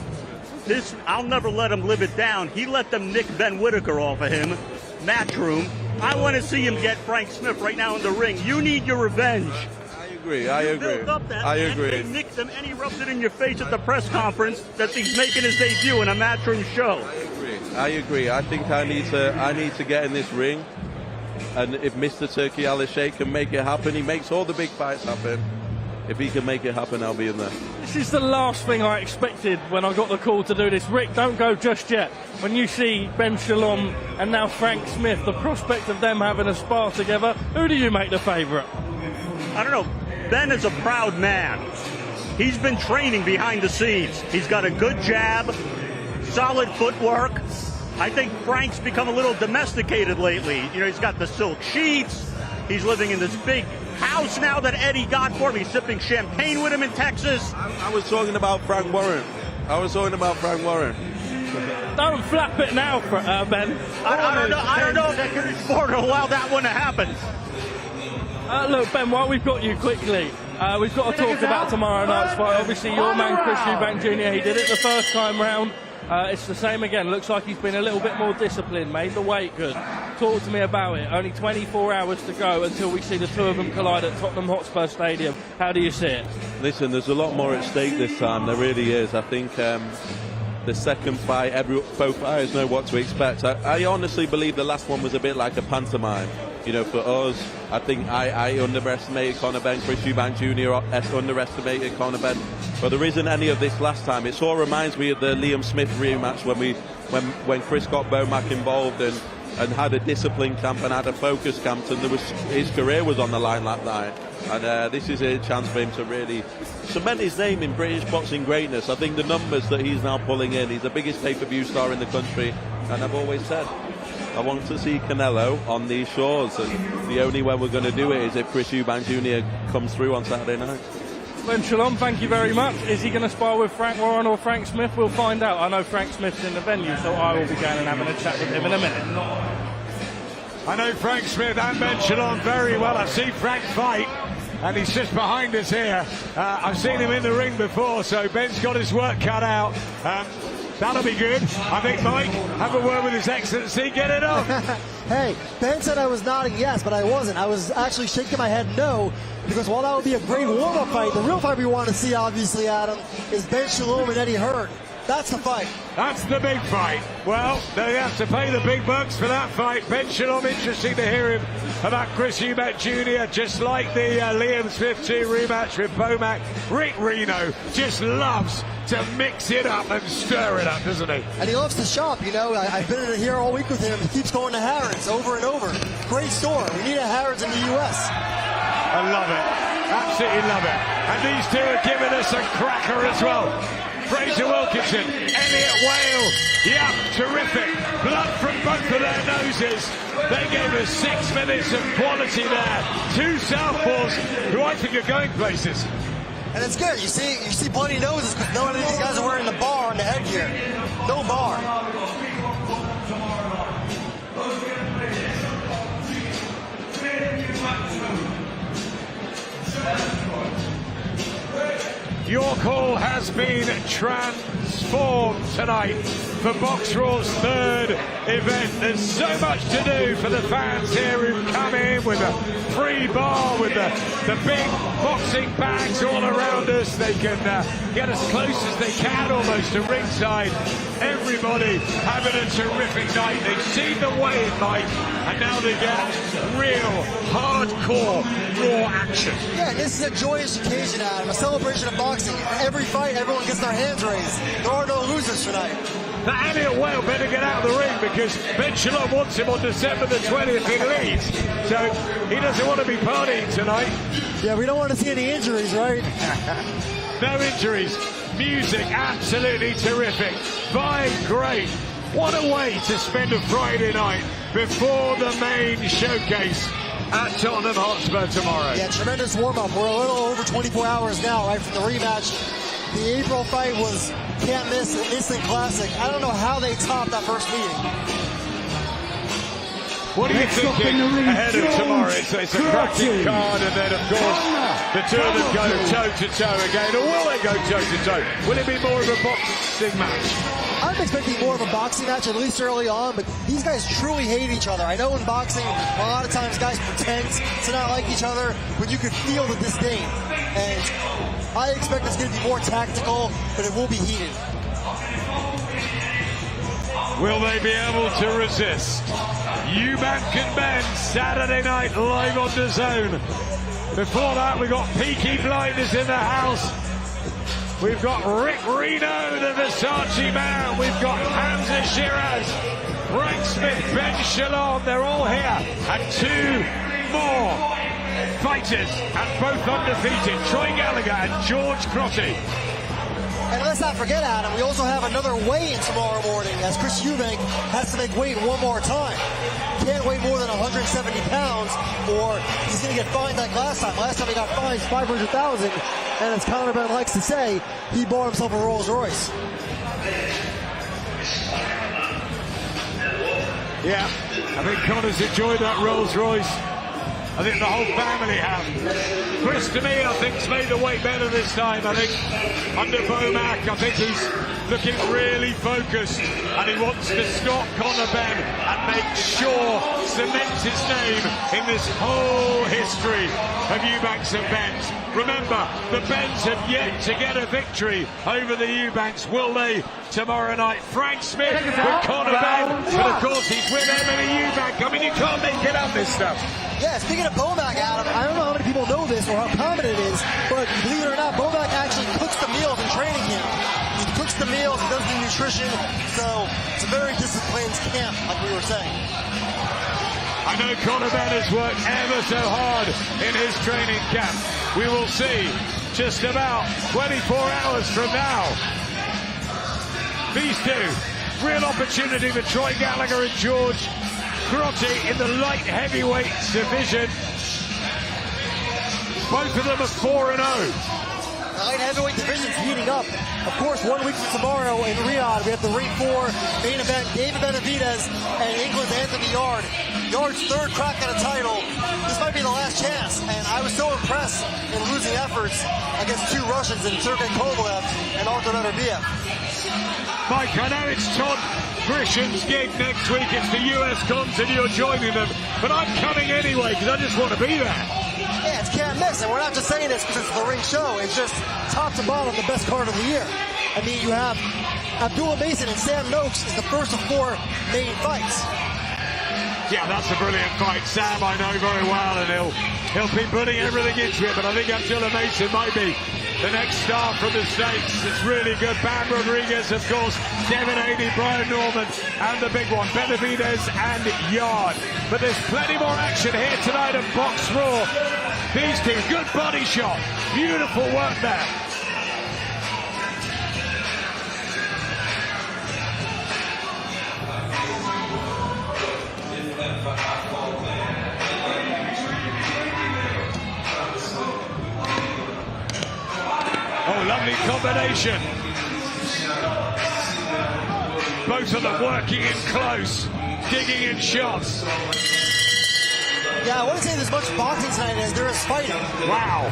Speaker 11: I'll never let him live it down. He let them nick Ben Whitaker off of him. Matchroom. I want to see him get Frank Smith right now in the ring. You need your revenge.
Speaker 12: I agree.
Speaker 11: Built up that,
Speaker 12: I agree.
Speaker 11: They nicked him and he rubbed it in your face at the press conference that he's making his debut in a Matchroom show.
Speaker 12: I agree. I think I need to get in this ring, and if Mr. Turki Al-Sheikh can make it happen, he makes all the big fights happen. If he can make it happen, I'll be in there.
Speaker 7: This is the last thing I expected when I got the call to do this. Rick, don't go just yet. When you see Ben Shalom and now Frank Smith, the prospect of them having a spar together, who do you make the favourite?
Speaker 11: I don't know. Ben is a proud man. He's been training behind the scenes. He's got a good jab, solid footwork. I think Frank's become a little domesticated lately. You know, he's got the silk sheets. He's living in this big house now that Eddie got for him. He's sipping champagne with him in Texas.
Speaker 12: I was talking about Frank Warren.
Speaker 7: Don't flap it now, Ben.
Speaker 11: I don't know if they can afford to allow that one to happen.
Speaker 7: Look, Ben, while we've got you quickly, we've got to talk about tomorrow night's fight. Obviously, your man, Chris Eubank Jr., he did it the first time round. It's the same again. Looks like he's been a little bit more disciplined, made the weight good. Talk to me about it. Only 24 hours to go until we see the two of them collide at Tottenham Hotspur Stadium. How do you see it?
Speaker 12: Listen, there's a lot more at stake this time. There really is. I think the second fight, both fighters know what to expect. I honestly believe the last one was a bit like a pantomime. You know, for us, I think I underestimated Conor Benn. Chris Eubank Jr. underestimated Conor Benn. But there isn't any of this last time. It sort of reminds me of the Liam Smith rematch when Chris got Bomac involved and had a discipline camp and had a focus camp, and his career was on the line that night. And this is a chance for him to really cement his name in British boxing greatness. I think the numbers that he's now pulling in, he's the biggest pay-per-view star in the country. And I've always said, I want to see Canelo on these shores. And the only way we're going to do it is if Chris Eubank Jr. comes through on Saturday night.
Speaker 7: Ben Shalom, thank you very much. Is he going to spar with Frank Warren or Frank Smith? We'll find out. I know Frank Smith's in the venue, so I will be going and having a chat with him in a minute.
Speaker 3: I know Frank Smith and Ben Shalom very well. I've seen Frank fight, and he's just behind us here. I've seen him in the ring before, so Ben's got his work cut out. That'll be good. I think, Mike, have a word with His Excellency. Get it on.
Speaker 8: Hey, Ben said I was nodding yes, but I wasn't. I was actually shaking my head no, because while that would be a great warm-up fight, the real fight we want to see, obviously, Adam, is Ben Shalom and Eddie Hearn. That's the fight.
Speaker 3: That's the big fight. Well, they have to pay the big bucks for that fight. Ben Shalom, interesting to hear him about Chris Eubank Jr., just like the Liam Smith 2 rematch with Bomac. Rick Reno just loves to mix it up and stir it up, doesn't he?
Speaker 8: And he loves to shop, you know. I've been in here all week with him. He keeps going to Harrods over and over. Great store. We need a Harrods in the U.S.
Speaker 3: I love it. Absolutely love it. And these two are giving us a cracker as well. Fraser Wilkinson, Elliot Whale, yeah, terrific. Blood from both of their noses. They gave us 6 minutes of quality there. Two southpaws who I think are going places.
Speaker 8: And it's good. You see bloody noses because none of these guys are wearing the bar on the headgear. No bar.
Speaker 3: York Hall has been transformed tonight for Boxraw's third event. There's so much to do for the fans here who come in with a free bar, with the big boxing bags all around us. They can get as close as they can almost to ringside. Everybody having a terrific night. They've seen the weigh-in, Mike, and now they get real, hardcore, raw action.
Speaker 8: Yeah, this is a joyous occasion, Adam, a celebration of boxing. Every fight, everyone gets their hands raised. There are no losers tonight.
Speaker 3: Now, Elliot Whale better get out of the ring because Ben Shalom wants him on December the 20th in Leeds. So he doesn't want to be partying tonight.
Speaker 8: Yeah, we don't want to see any injuries, right?
Speaker 3: No injuries. Music absolutely terrific. Vibe great. What a way to spend a Friday night before the main showcase at Tottenham Hotspur tomorrow.
Speaker 8: Yeah, tremendous warm-up. We're a little over 24 hours now, right, from the rematch. The April fight was can't miss, an instant classic. I don't know how they topped that first meeting.
Speaker 3: What are you thinking ahead of tomorrow? It's a cracking card, and then, of course, the two of them go toe-to-toe again. Or will they go toe-to-toe? Will it be more of a boxing match?
Speaker 8: I'm expecting more of a boxing match, at least early on, but these guys truly hate each other. I know in boxing, a lot of times guys pretend to not like each other, but you can feel the disdain. And I expect it's going to be more tactical, but it will be heated.
Speaker 3: Will they be able to resist? Eubank and Ben, Saturday night, live on DAZN. Before that, we've got Peaky Blinders in the house. We've got Rick Reno, the Versace man. We've got Hamza Shiraz, Frank Smith, Ben Shalom. They're all here. And two more fighters, and both undefeated. Troy Gallagher and George Crotty.
Speaker 8: And let's not forget, Adam, we also have another weigh-in tomorrow morning as Chris Eubank has to make weight one more time. Can't weigh more than 170 pounds or he's going to get fined like last time. Last time he got fined $500,000, and as Conor Ben likes to say, he bought himself a Rolls Royce.
Speaker 3: Yeah, I think Conor's enjoyed that Rolls Royce. I think the whole family have. Chris, to me, I think, has made the weight better this time. I think under Bomac, I think he's looking really focused, and he wants to stop Conor Ben and make sure, cements his name in this whole history of Eubanks and Benz. Remember, the Benz have yet to get a victory over the Eubanks. Will they tomorrow night? Frank Smith with Conor Ben, but of course he's with Emily Eubank. I mean, you can't make it up, this stuff.
Speaker 8: Yeah, speaking of Bomac, Adam, I don't know how many people know this or how common it is, but believe it or not, Bomac actually cooks the meals in training camp. He cooks the meals, he does the nutrition, so it's a very disciplined camp, like we were saying.
Speaker 3: I know Conor Benn has worked ever so hard in his training camp. We will see just about 24 hours from now. These two, real opportunity for Troy Gallagher and George Grotti in the light heavyweight division. Both of them are 4-0.
Speaker 8: The light heavyweight division's heating up. Of course, 1 week from tomorrow in Riyadh, we have the Ring 4 main event, David Benavidez and England's Anthony Yarde. Yarde's third crack at a title. This might be the last chance, and I was so impressed in losing efforts against two Russians in Sergey Kovalev and Artur Beterbiev.
Speaker 3: Mike, I know it's Todd Grisham's gig next week. It's the US Cons and you're joining them, but I'm coming anyway because I just want to be there.
Speaker 8: Yeah, it's can't miss, and we're not just saying this because it's the Ring show. It's just top to bottom the best card of the year. I mean, you have Abdullah Mason and Sam Noakes is the first of 4 main fights.
Speaker 3: Yeah, that's a brilliant fight. Sam I know very well, and he'll be putting everything into it, but I think Abdullah Mason might be the next star from the States. It's really good. Bam Rodriguez, of course, Devin Haney, Brian Norman, and the big one, Benavidez and Yarde. But there's plenty more action here tonight at Boxraw. These two, good body shot, beautiful work there. Oh, lovely combination. Both of them working in close, digging in shots.
Speaker 8: Yeah, I want to say there's much boxing tonight as there is fighting.
Speaker 3: Wow.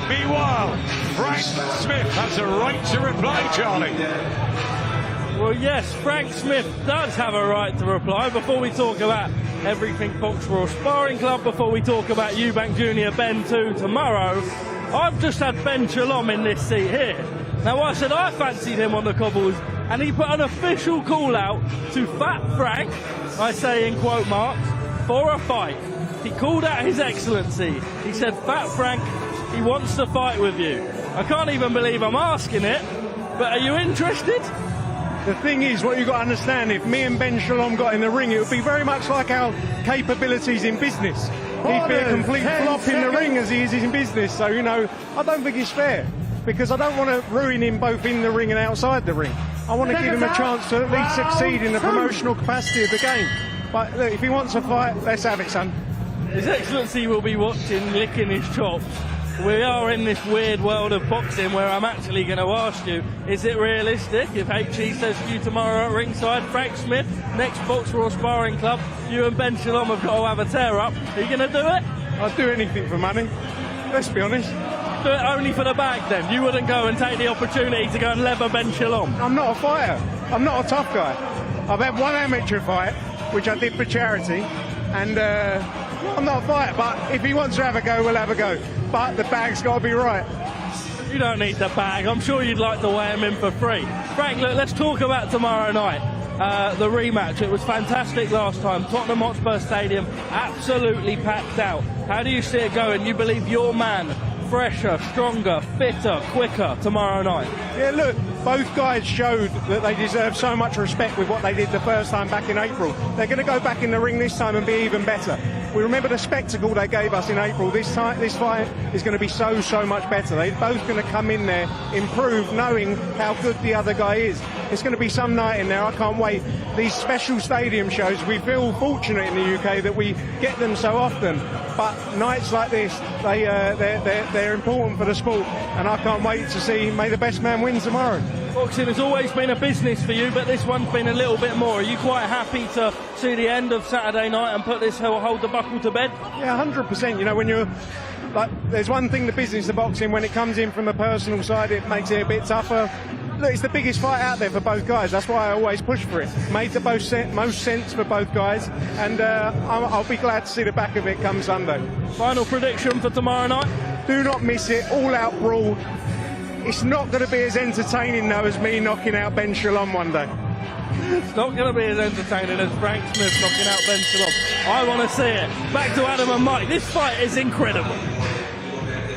Speaker 3: Meanwhile, Frank Smith has a right to reply, Charlie.
Speaker 7: Well, yes, Frank Smith does have a right to reply. Before we talk about everything Boxraw Sparring Club, before we talk about Eubank Jr. Ben 2 tomorrow, I've just had Ben Shalom in this seat here. Now, I said I fancied him on the cobbles, and he put an official call out to Fat Frank, I say in quote marks, for a fight. He called out His Excellency. He said, Fat Frank, he wants to fight with you. I can't even believe I'm asking it, but are you interested?
Speaker 13: The thing is, what you've got to understand, if me and Ben Shalom got in the ring, it would be very much like our capabilities in business. He'd be a complete flop in the ring as he is in business. So, you know, I don't think it's fair, because I don't want to ruin him both in the ring and outside the ring. I want to give him a chance to at least succeed in the promotional capacity of the game. But look, if he wants a fight, let's have it, son.
Speaker 7: His Excellency will be watching, licking his chops. We are in this weird world of boxing where I'm actually going to ask you, is it realistic if HE says to you tomorrow at ringside, Frank Smith, next Boxraw Sparring Club, you and Ben Shalom have got to have a tear-up, are you going to do it?
Speaker 13: I'd do anything for money, let's be honest.
Speaker 7: Do it only for the bag then? You wouldn't go and take the opportunity to go and leather Ben Shalom?
Speaker 13: I'm not a fighter, I'm not a tough guy. I've had one amateur fight, which I did for charity, and I'm not a fighter, but if he wants to have a go, we'll have a go. But the bag's got to be right.
Speaker 7: You don't need the bag. I'm sure you'd like to weigh him in for free. Frank, look, let's talk about tomorrow night. The rematch. It was fantastic last time. Tottenham Hotspur Stadium absolutely packed out. How do you see it going? You believe your man, fresher, stronger, fitter, quicker tomorrow night?
Speaker 13: Yeah, look, both guys showed that they deserve so much respect with what they did the first time back in April. They're going to go back in the ring this time and be even better. We remember the spectacle they gave us in April. This fight is going to be so much better. They're both going to come in there, improve, knowing how good the other guy is. It's going to be some night in there. I can't wait. These special stadium shows, we feel fortunate in the UK that we get them so often. But nights like this, they're important for the sport, and I can't wait to see. May the best man win tomorrow.
Speaker 7: Boxing has always been a business for you, but this one's been a little bit more. Are you quite happy to see the end of Saturday night and put this whole debacle to bed?
Speaker 13: Yeah, 100%. You know, when you're like, there's one thing, the business of boxing, when it comes in from the personal side, it makes it a bit tougher. Look, it's the biggest fight out there for both guys. That's why I always push for it. Made the most sense for both guys, and I'll be glad to see the back of it come Sunday.
Speaker 7: Final prediction for tomorrow night?
Speaker 13: Do not miss it. All out brawl. It's not going to be as entertaining, though, as me knocking out Ben Shalom one day.
Speaker 7: It's not going to be as entertaining as Frank Smith knocking out Ben Shalom. I want to see it. Back to Adam and Mike. This fight is incredible.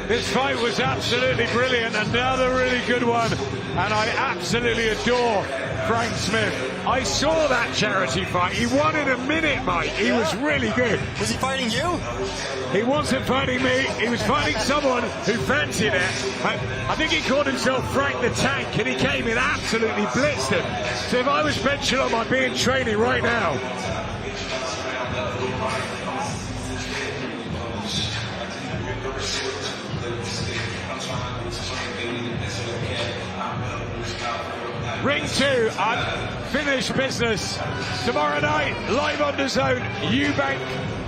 Speaker 3: This fight was absolutely brilliant. Another really good one. And I absolutely adore Frank Smith. I saw that charity fight. He won in a minute, mate. He was really good.
Speaker 8: Was he fighting you?
Speaker 3: He wasn't fighting me. He was fighting someone who fancied it. I think he called himself Frank the Tank, and he came in absolutely blitzed him. So if I was benching him, I'd be in training right now. Ring 2, unfinished business. Tomorrow night, live on DAZN, Eubank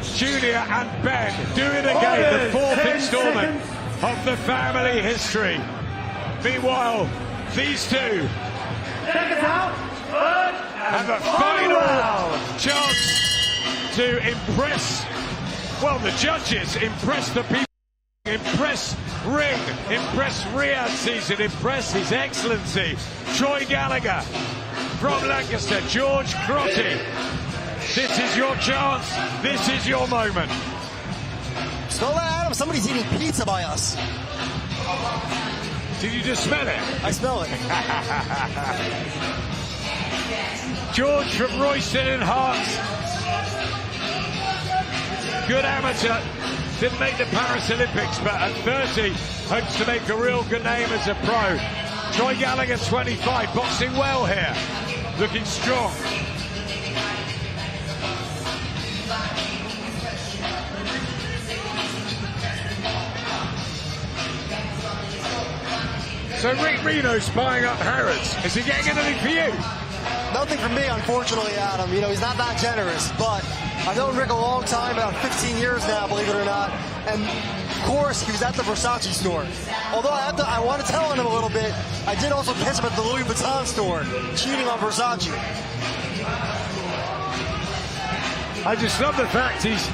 Speaker 3: Jr. and Ben doing again the 4th instalment of the family history. Meanwhile, these two have a final chance to impress, well, the judges, impress the people. Impress Ring, impress Riyadh season, impress His Excellency Troy Gallagher from Lancaster, George Crotty. This is your chance, this is your moment.
Speaker 8: Smell that, Adam? Somebody's eating pizza by us.
Speaker 3: Did you just smell it?
Speaker 8: I smell it.
Speaker 3: George from Royston and Hearts. Good amateur. Didn't make the Paris Olympics, but at 30, hopes to make a real good name as a pro. Troy Gallagher, 25, boxing well here, looking strong. So Rick Reno's spying up Harrods. Is he getting anything for you?
Speaker 8: Nothing for me, unfortunately, Adam. You know, he's not that generous, but I've known Rick a long time, about 15 years now, believe it or not. And of course, he was at the Versace store. Although I want to tell on him a little bit, I did also catch him at the Louis Vuitton store, cheating on Versace.
Speaker 3: I just love the fact he's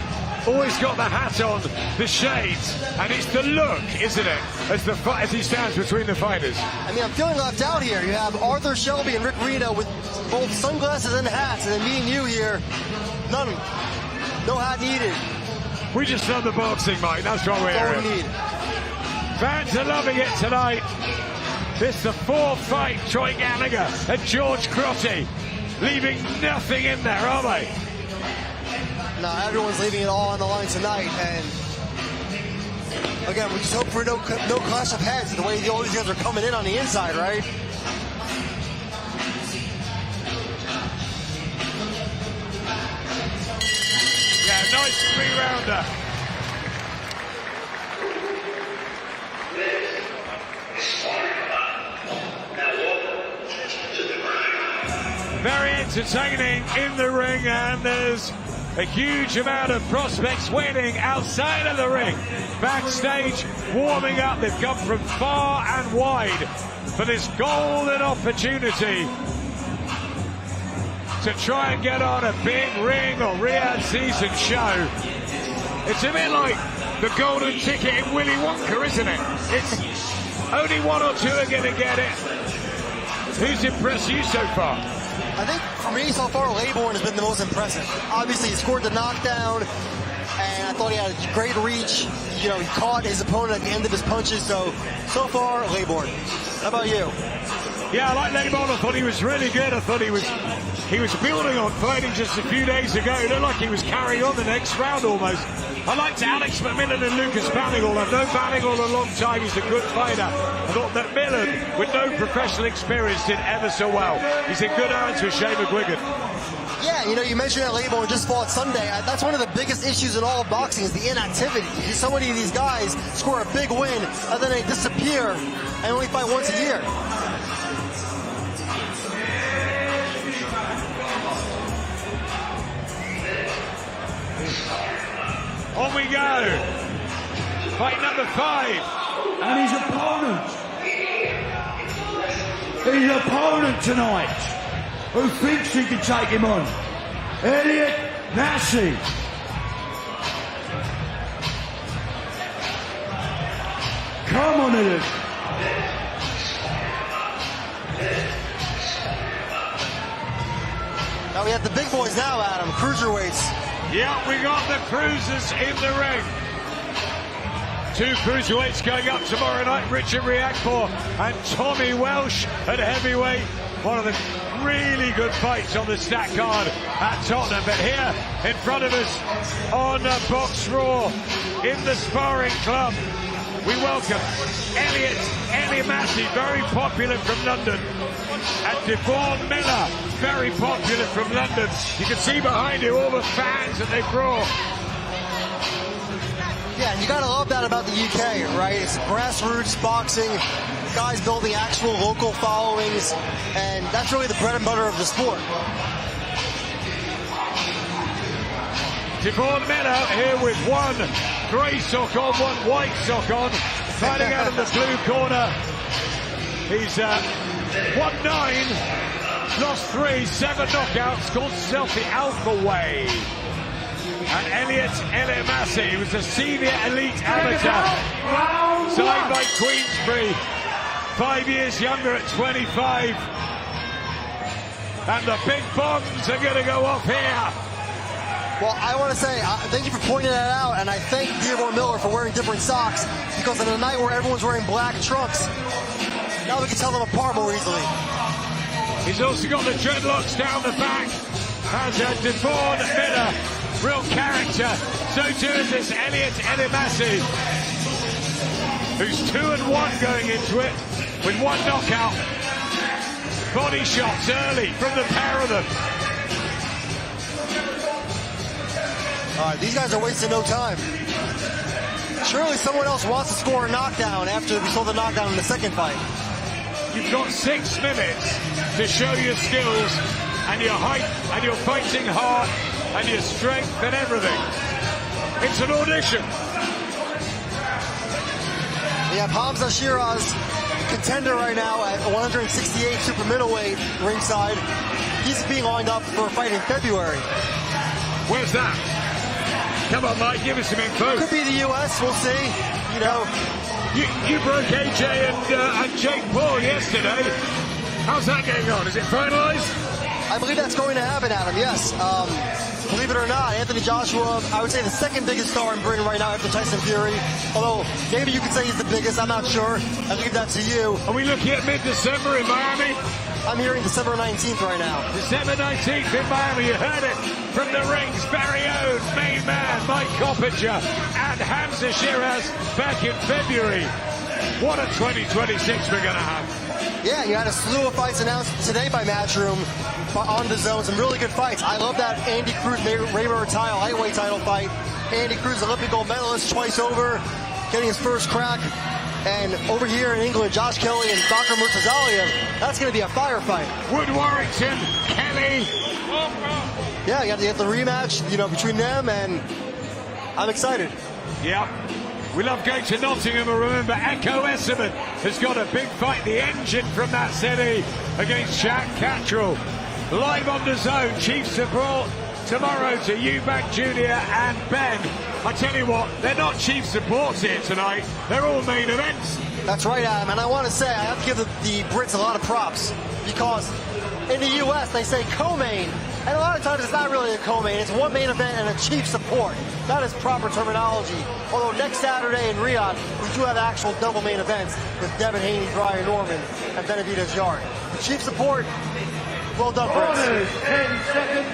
Speaker 3: always got the hat on, the shades, and it's the look, isn't it, as he stands between the fighters.
Speaker 8: I mean, I'm feeling left out here. You have Arthur Shelby and Rick Reno with both sunglasses and hats, and then me and you here, none. No hat needed.
Speaker 3: We just love the boxing, mate. That's what we're here.
Speaker 8: All we need.
Speaker 3: Fans are loving it tonight. This is the 4th fight, Troy Gallagher and George Crotty, leaving nothing in there, are they?
Speaker 8: No, everyone's leaving it all on the line tonight, and again, we just hope for no clash of heads. The way all these guys are coming in on the inside, right?
Speaker 3: Yeah, nice 3-rounder. Very entertaining in the ring, and there's a huge amount of prospects waiting outside of the ring. Backstage, warming up. They've come from far and wide for this golden opportunity to try and get on a big ring or Riyadh season show. It's a bit like the golden ticket in Willy Wonka, isn't it? It's only 1 or 2 are going to get it. Who's impressed you so far?
Speaker 8: I think for me so far, Laybourne has been the most impressive. Obviously, he scored the knockdown, and I thought he had a great reach. You know, he caught his opponent at the end of his punches. So far, Laybourne. How about you?
Speaker 3: Yeah, I like Laybourne. I thought he was really good. I thought he was building on fighting just a few days ago. It looked like he was carrying on the next round almost. I liked Alex McMillan and Lucas Banningall. I've known Banningall a long time. He's a good fighter. I thought that Millen, with no professional experience, did ever so well. He's in good hands with Shane McGuigan.
Speaker 8: Yeah, you know, you mentioned that Laybourne just fought Sunday. That's one of the biggest issues in all of boxing is the inactivity. So many of these guys score a big win, and then they disappear and only fight once a year.
Speaker 3: On we go. Fight number 5.
Speaker 9: And his opponent tonight, who thinks he can take him on, Elliot Massey. Come on, Elliot.
Speaker 8: Now we have the big boys now, Adam, cruiserweights.
Speaker 3: Yeah, we got the cruisers in the ring. 2 cruiserweights going up tomorrow night, Richard Riakporhe and Tommy Welsh at heavyweight. One of the really good fights on the stat card at Tottenham, but here in front of us on Boxraw in the Sparring Club, we welcome Elliot Massey, very popular from London, and DAZN Miller, very popular from London. You can see behind you all the fans that they brought.
Speaker 8: Yeah, you gotta love that about the UK, right? It's grassroots boxing, guys building actual local followings, and that's really the bread and butter of the sport.
Speaker 3: DAZN Miller here with one grey sock on, one white sock on, fighting out of the blue corner. He's 1-9, lost 3, 7 knockouts, calls himself the Alpha Way. And Elliot Massey was a senior elite amateur, signed by Queensbury, 5 years younger at 25. And the big bombs are going to go off here.
Speaker 8: Well, I want to say thank you for pointing that out, and I thank DAZN Miller for wearing different socks, because on a night where everyone's wearing black trunks, now we can tell them apart more easily.
Speaker 3: He's also got the dreadlocks down the back, as DAZN Miller. Real character. So too is this Elliot Massey, who's 2-1 going into it with 1 knockout. Body shots early from the pair of them.
Speaker 8: All right, these guys are wasting no time. Surely someone else wants to score a knockdown after we saw the knockdown in the second fight.
Speaker 3: You've got 6 minutes to show your skills and your height and your fighting heart and your strength and everything. It's an audition.
Speaker 8: We have Hamza Shiraz, contender right now at 168 super middleweight ringside. He's being lined up for a fight in February.
Speaker 3: Where's that? Come on, Mike, give us some info.
Speaker 8: Could be the US, we'll see. You know,
Speaker 3: you broke AJ and Jake Paul yesterday. How's that going on? Is it finalized?
Speaker 8: I believe that's going to happen, Adam, yes. Believe it or not, Anthony Joshua, I would say the second biggest star in Britain right now after Tyson Fury. Although, maybe you could say he's the biggest, I'm not sure. I leave that to you.
Speaker 3: Are we looking at mid-December in Miami?
Speaker 8: I'm hearing December 19th right now.
Speaker 3: December 19th in Miami, you heard it from the rings. Barry Owen, main man, Mike Coppinger, and Hamza Shiraz back in February. What a 2026 we're going to have.
Speaker 8: Yeah, you had a slew of fights announced today by Matchroom on DAZN. Some really good fights. I love that Andy Cruz, Ray Maritile lightweight title fight. Andy Cruz, Olympic gold medalist twice over, getting his first crack. And over here in England, Josh Kelly and Dr. Murtazalia, that's going to be a firefight.
Speaker 3: Wood Warrington, Kelly.
Speaker 8: Yeah, you got to get the rematch, you know, between them, and I'm excited.
Speaker 3: Yeah. We love going to Nottingham, and remember, Echo Esserman has got a big fight, the engine from that city, against Jack Cattrall. Live on DAZN, chief support tomorrow to Eubank Jr. and Ben. I tell you what, they're not chief supports here tonight, they're all main events.
Speaker 8: That's right, Adam, and I want to say, I have to give the Brits a lot of props, because in the US they say co-main, and a lot of times it's not really a co-main, it's one main event and a chief support. That is proper terminology. Although next Saturday in Riyadh, we do have actual double main events with Devin Haney, Brian Norman, and Benavidez Yard. The chief support, well done, Brits.
Speaker 7: 10 seconds.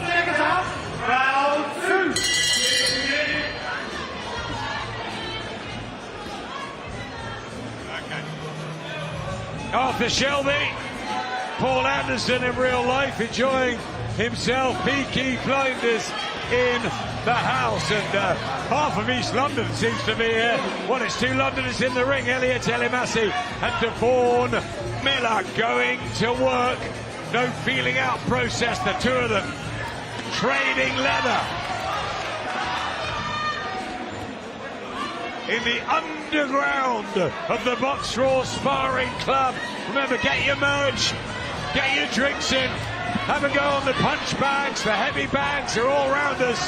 Speaker 7: Seconds out. Round 2.
Speaker 3: Arthur Shelby, Paul Anderson in real life, enjoying himself. Peaky Blinders in the house, and half of East London seems to be here. Well, it's 2 Londoners in the ring, Elliot Massey and DAZN Miller going to work. No feeling out process, the 2 of them trading leather. In the underground of the Boxraw Sparring Club. Remember, get your merch, get your drinks in, have a go on the punch bags, the heavy bags are all around us,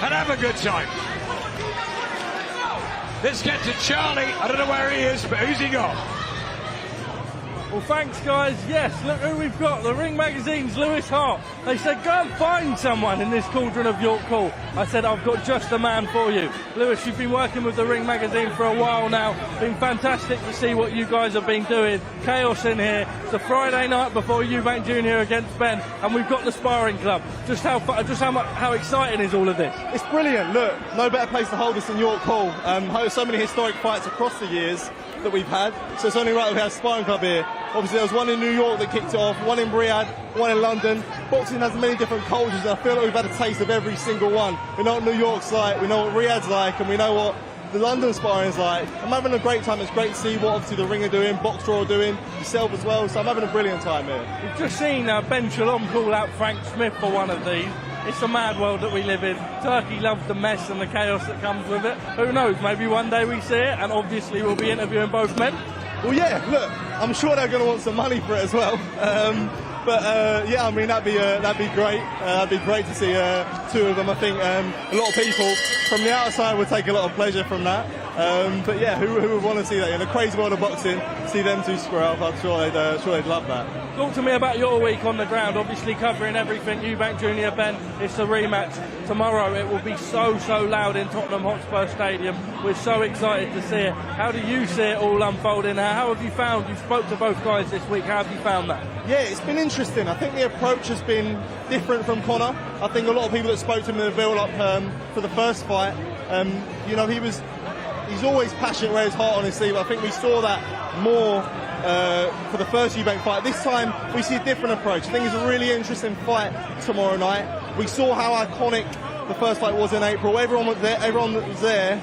Speaker 3: and have a good time. Let's get to Charlie. I don't know where he is, but who's he got?
Speaker 7: Well, thanks, guys. Yes, look who we've got. The Ring Magazine's Lewis Hart. They said, go and find someone in this cauldron of York Hall. I said, I've got just the man for you. Lewis, you've been working with the Ring Magazine for a while now. Been fantastic to see what you guys have been doing. Chaos in here. It's a Friday night before Eubank Jr. against Ben, and we've got the Sparring Club. How exciting is all of this?
Speaker 14: It's brilliant. Look, no better place to hold us than York Hall. So many historic fights across the years that we've had, so it's only right that we have a Sparring Club here. Obviously there was one in New York that kicked it off, one in Riyadh, one in London. Boxing has many different cultures, and I feel like we've had a taste of every single one. We know what New York's like, we know what Riyadh's like, and we know what the London sparring's like. I'm having a great time. It's great to see what obviously the Ring are doing, Boxraw are doing, yourself as well, so I'm having a brilliant time here.
Speaker 7: We've just seen Ben Shalom call out Frank Smith for one of these. It's a mad world that we live in. Turkey loves the mess and the chaos that comes with it. Who knows, maybe one day we see it, and obviously we'll be interviewing both men.
Speaker 14: Well, yeah, look, I'm sure they're going to want some money for it as well. Yeah, I mean, that'd be great. That'd be great to see two of them. I think a lot of people from the outside would take a lot of pleasure from that. But yeah, who would want to see that? In the crazy world of boxing, see them two square up, I'm sure they'd love that.
Speaker 7: Talk to me about your week on the ground, obviously covering everything. Eubank Jr. Ben, it's a rematch. Tomorrow it will be so loud in Tottenham Hotspur Stadium. We're so excited to see it. How do you see it all unfolding? How have you found, you spoke to both guys this week, how have you found that?
Speaker 14: Yeah, it's been interesting. I think the approach has been different from Conor. I think a lot of people that spoke to him in the build-up for the first fight, you know, he's always passionate, wears his heart on his sleeve. I think we saw that more for the first Eubank fight. This time we see a different approach. I think it's a really interesting fight tomorrow night. We saw how iconic the first fight was in April. Everyone was there.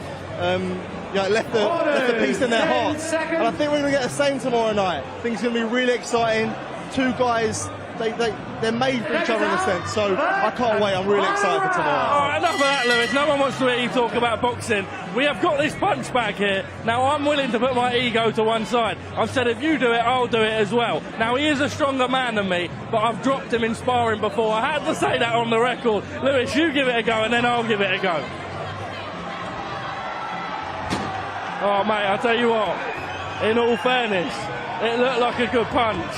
Speaker 14: You know, left the piece in their hearts. And I think we're going to get the same tomorrow night. I think it's going to be really exciting. Two guys, they're made for each other in a sense, so I can't wait. I'm really excited for tomorrow.
Speaker 7: All right, enough of that, Lewis. No one wants to hear you talk about boxing. We have got this punch bag here. Now, I'm willing to put my ego to one side. I've said if you do it, I'll do it as well. Now, he is a stronger man than me, but I've dropped him in sparring before. I had to say that on the record. Lewis, you give it a go, and then I'll give it a go. Oh, mate, I'll tell you what. In all fairness, it looked like a good punch.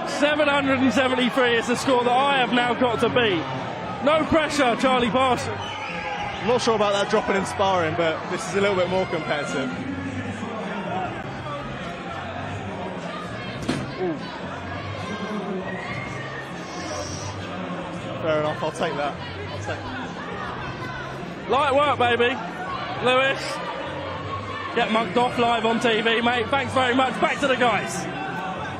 Speaker 7: 773 is the score that I have now got to beat. No pressure, Charlie Parson.
Speaker 14: I'm not sure about that dropping in sparring, but this is a little bit more competitive. Ooh. Fair enough, I'll take that.
Speaker 7: Light work, baby. Lewis, get mugged off live on TV, mate. Thanks very much. Back to the guys.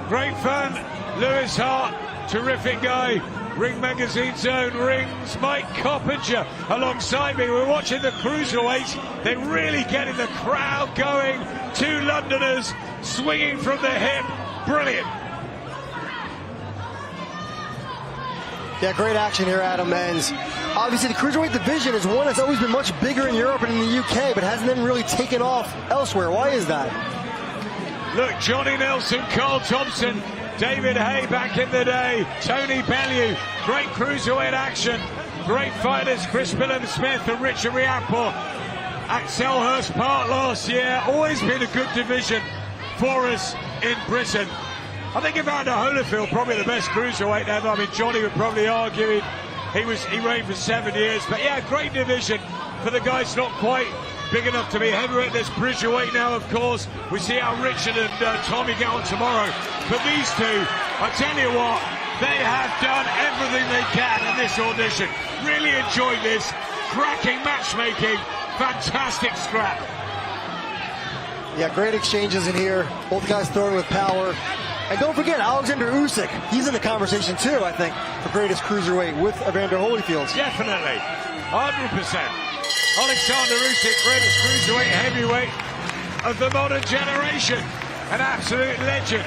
Speaker 3: Great fun. Lewis Hart, terrific guy. Ring Magazine's own Rings. Mike Coppinger alongside me. We're watching the cruiserweights. They're really getting the crowd going. Two Londoners swinging from the hip. Brilliant.
Speaker 8: Yeah, great action here, Adam. And obviously the cruiserweight division is one that's always been much bigger in Europe and in the UK, but hasn't then really taken off elsewhere. Why is that?
Speaker 3: Look, Johnny Nelson, Carl Thompson, David Hay back in the day, Tony Bellew, great cruiserweight action, great fighters, Chris Billham-Smith and Richard Riappo at Selhurst Park last year. Always been a good division for us in Britain. I think Evander Holyfield, probably the best cruiserweight ever. I mean, Johnny would probably argue he reigned for 7 years, but yeah, great division for the guys not quite big enough to be heavyweight. There's Bridgerweight now, of course. We see how Richard and Tommy get on tomorrow. But these two, I tell you what, they have done everything they can in this audition. Really enjoyed this. Cracking matchmaking. Fantastic scrap.
Speaker 8: Yeah, great exchanges in here. Both guys throwing with power. And don't forget, Alexander Usyk. He's in the conversation too, I think, for greatest cruiserweight with Evander Holyfield.
Speaker 3: Definitely. 100%. Alexander Usyk, greatest cruiserweight heavyweight of the modern generation. An absolute legend.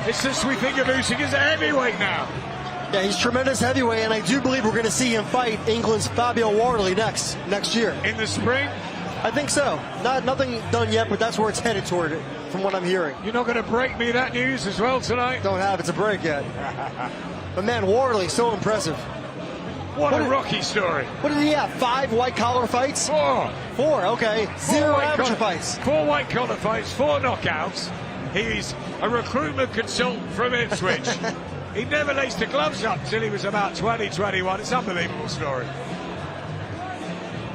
Speaker 3: It's just we think of Usyk as a heavyweight now.
Speaker 8: Yeah, he's tremendous heavyweight, and I do believe we're going to see him fight England's Fabio Wardley next year.
Speaker 3: In the spring?
Speaker 8: I think so. Nothing done yet, but that's where it's headed toward it, from what I'm hearing.
Speaker 3: You're not going to break me that news as well tonight?
Speaker 8: Don't have it to break yet. But man, Wardley, so impressive.
Speaker 3: What a rookie story.
Speaker 8: What did he have? 5 white-collar fights?
Speaker 3: 4.
Speaker 8: 4, okay. 0 amateur fights.
Speaker 3: 4 white-collar fights, 4 knockouts. He's a recruitment consultant from Ipswich. He never laced the gloves up till he was about 20, 21. It's an unbelievable story.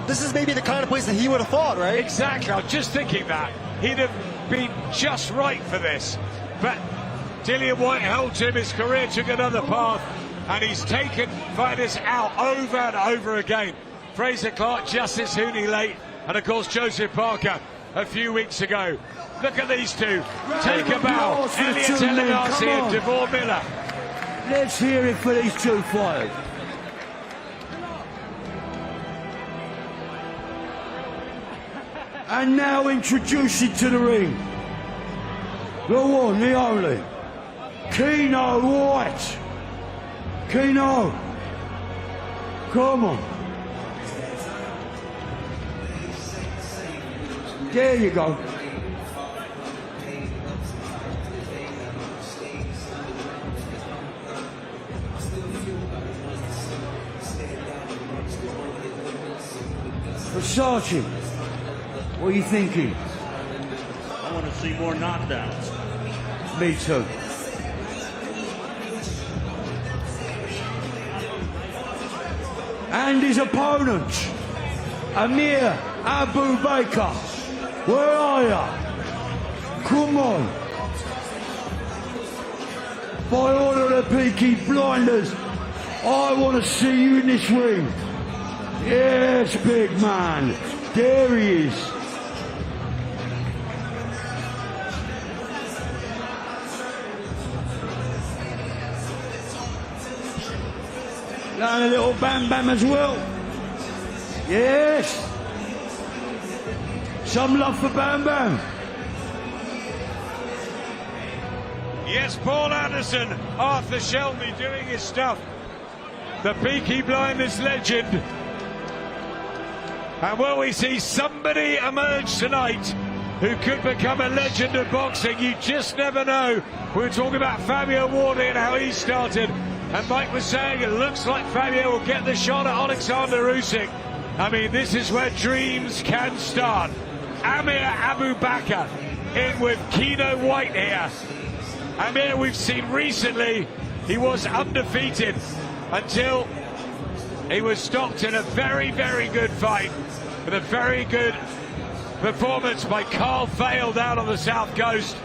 Speaker 8: This is maybe the kind of place that he would have fought, right?
Speaker 3: Exactly. I was just thinking that. He'd have been just right for this. But Dillian Whyte held him. His career took another path. And he's taken fighters out over and over again. Fraser Clark, Justice Hooney late. And of course, Joseph Parker a few weeks ago. Look at these two. Take a bow. Elliot Elinasi and Devore Miller.
Speaker 9: Let's hear it for these two fighters. And now introducing to the ring, the one, the only, Keno White. Keno, come on. There you go. Versace, what are you thinking?
Speaker 11: I want to see more knockdowns.
Speaker 9: Me too. And his opponent, Amir Abu Baker. Where are you? Come on. By order of the Peaky Blinders, I want to see you in this ring. Yes, big man. There he is. And a little Bam Bam as well. Yes. Some love for Bam Bam.
Speaker 3: Yes, Paul Anderson, Arthur Shelby doing his stuff. The Peaky Blinders legend. And will we see somebody emerge tonight who could become a legend of boxing? You just never know. We were talking about Fabio Wardley and how he started. And Mike was saying it looks like Fabio will get the shot at Alexander Usyk. I mean, this is where dreams can start. Amir Abu Bakr in with Keno White here. Amir, we've seen recently, he was undefeated until he was stopped in a very, very good fight with a very good performance by Carl Fale down on the South Coast.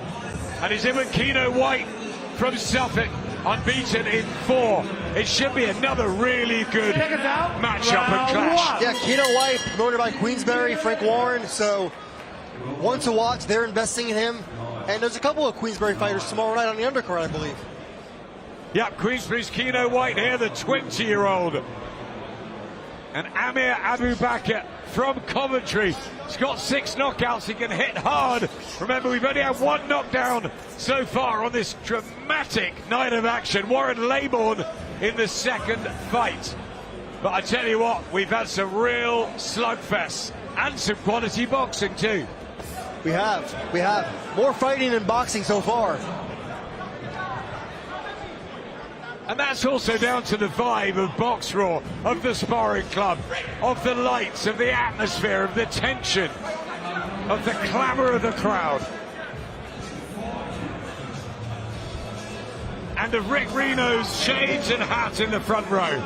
Speaker 3: And he's in with Keno White from Suffolk, unbeaten in 4. It should be another really good matchup and clash.
Speaker 8: Yeah, Keno White, promoted by Queensberry, Frank Warren, so one to watch. They're investing in him. And there's a couple of Queensberry fighters tomorrow night on the undercard, I believe.
Speaker 3: Yep, Queensberry's Keno White here, the 20-year-old. And Amir Abu Bakr from Coventry. He's got 6 knockouts. He can hit hard. Remember, we've only had 1 knockdown so far on this dramatic night of action. Warren Laybourne in the second fight. But I tell you what, we've had some real slugfests and some quality boxing too.
Speaker 8: We have more fighting than boxing so far.
Speaker 3: And that's also down to the vibe of Boxraw, of the Sparring Club, of the lights, of the atmosphere, of the tension, of the clamour of the crowd. And of Rick Reno's shades and hat in the front row.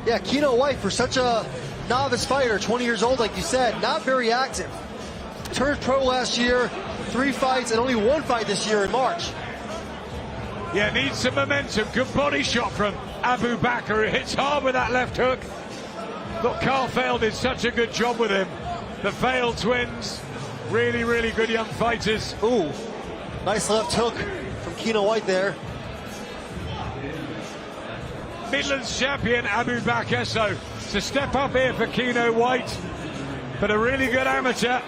Speaker 8: Yeah, Keno White, for such a novice fighter, 20 years old, like you said, not very active. Turned pro last year, 3 fights, and only 1 fight this year in March.
Speaker 3: Yeah, needs some momentum. Good body shot from Abu Bakr, who hits hard with that left hook. Look, Carl Fale did such a good job with him. The Fale twins, really, really good young fighters.
Speaker 8: Ooh, nice left hook from Keno White there.
Speaker 3: Midlands champion Abu Bakr, so it's a step up here for Keno White, but a really good amateur.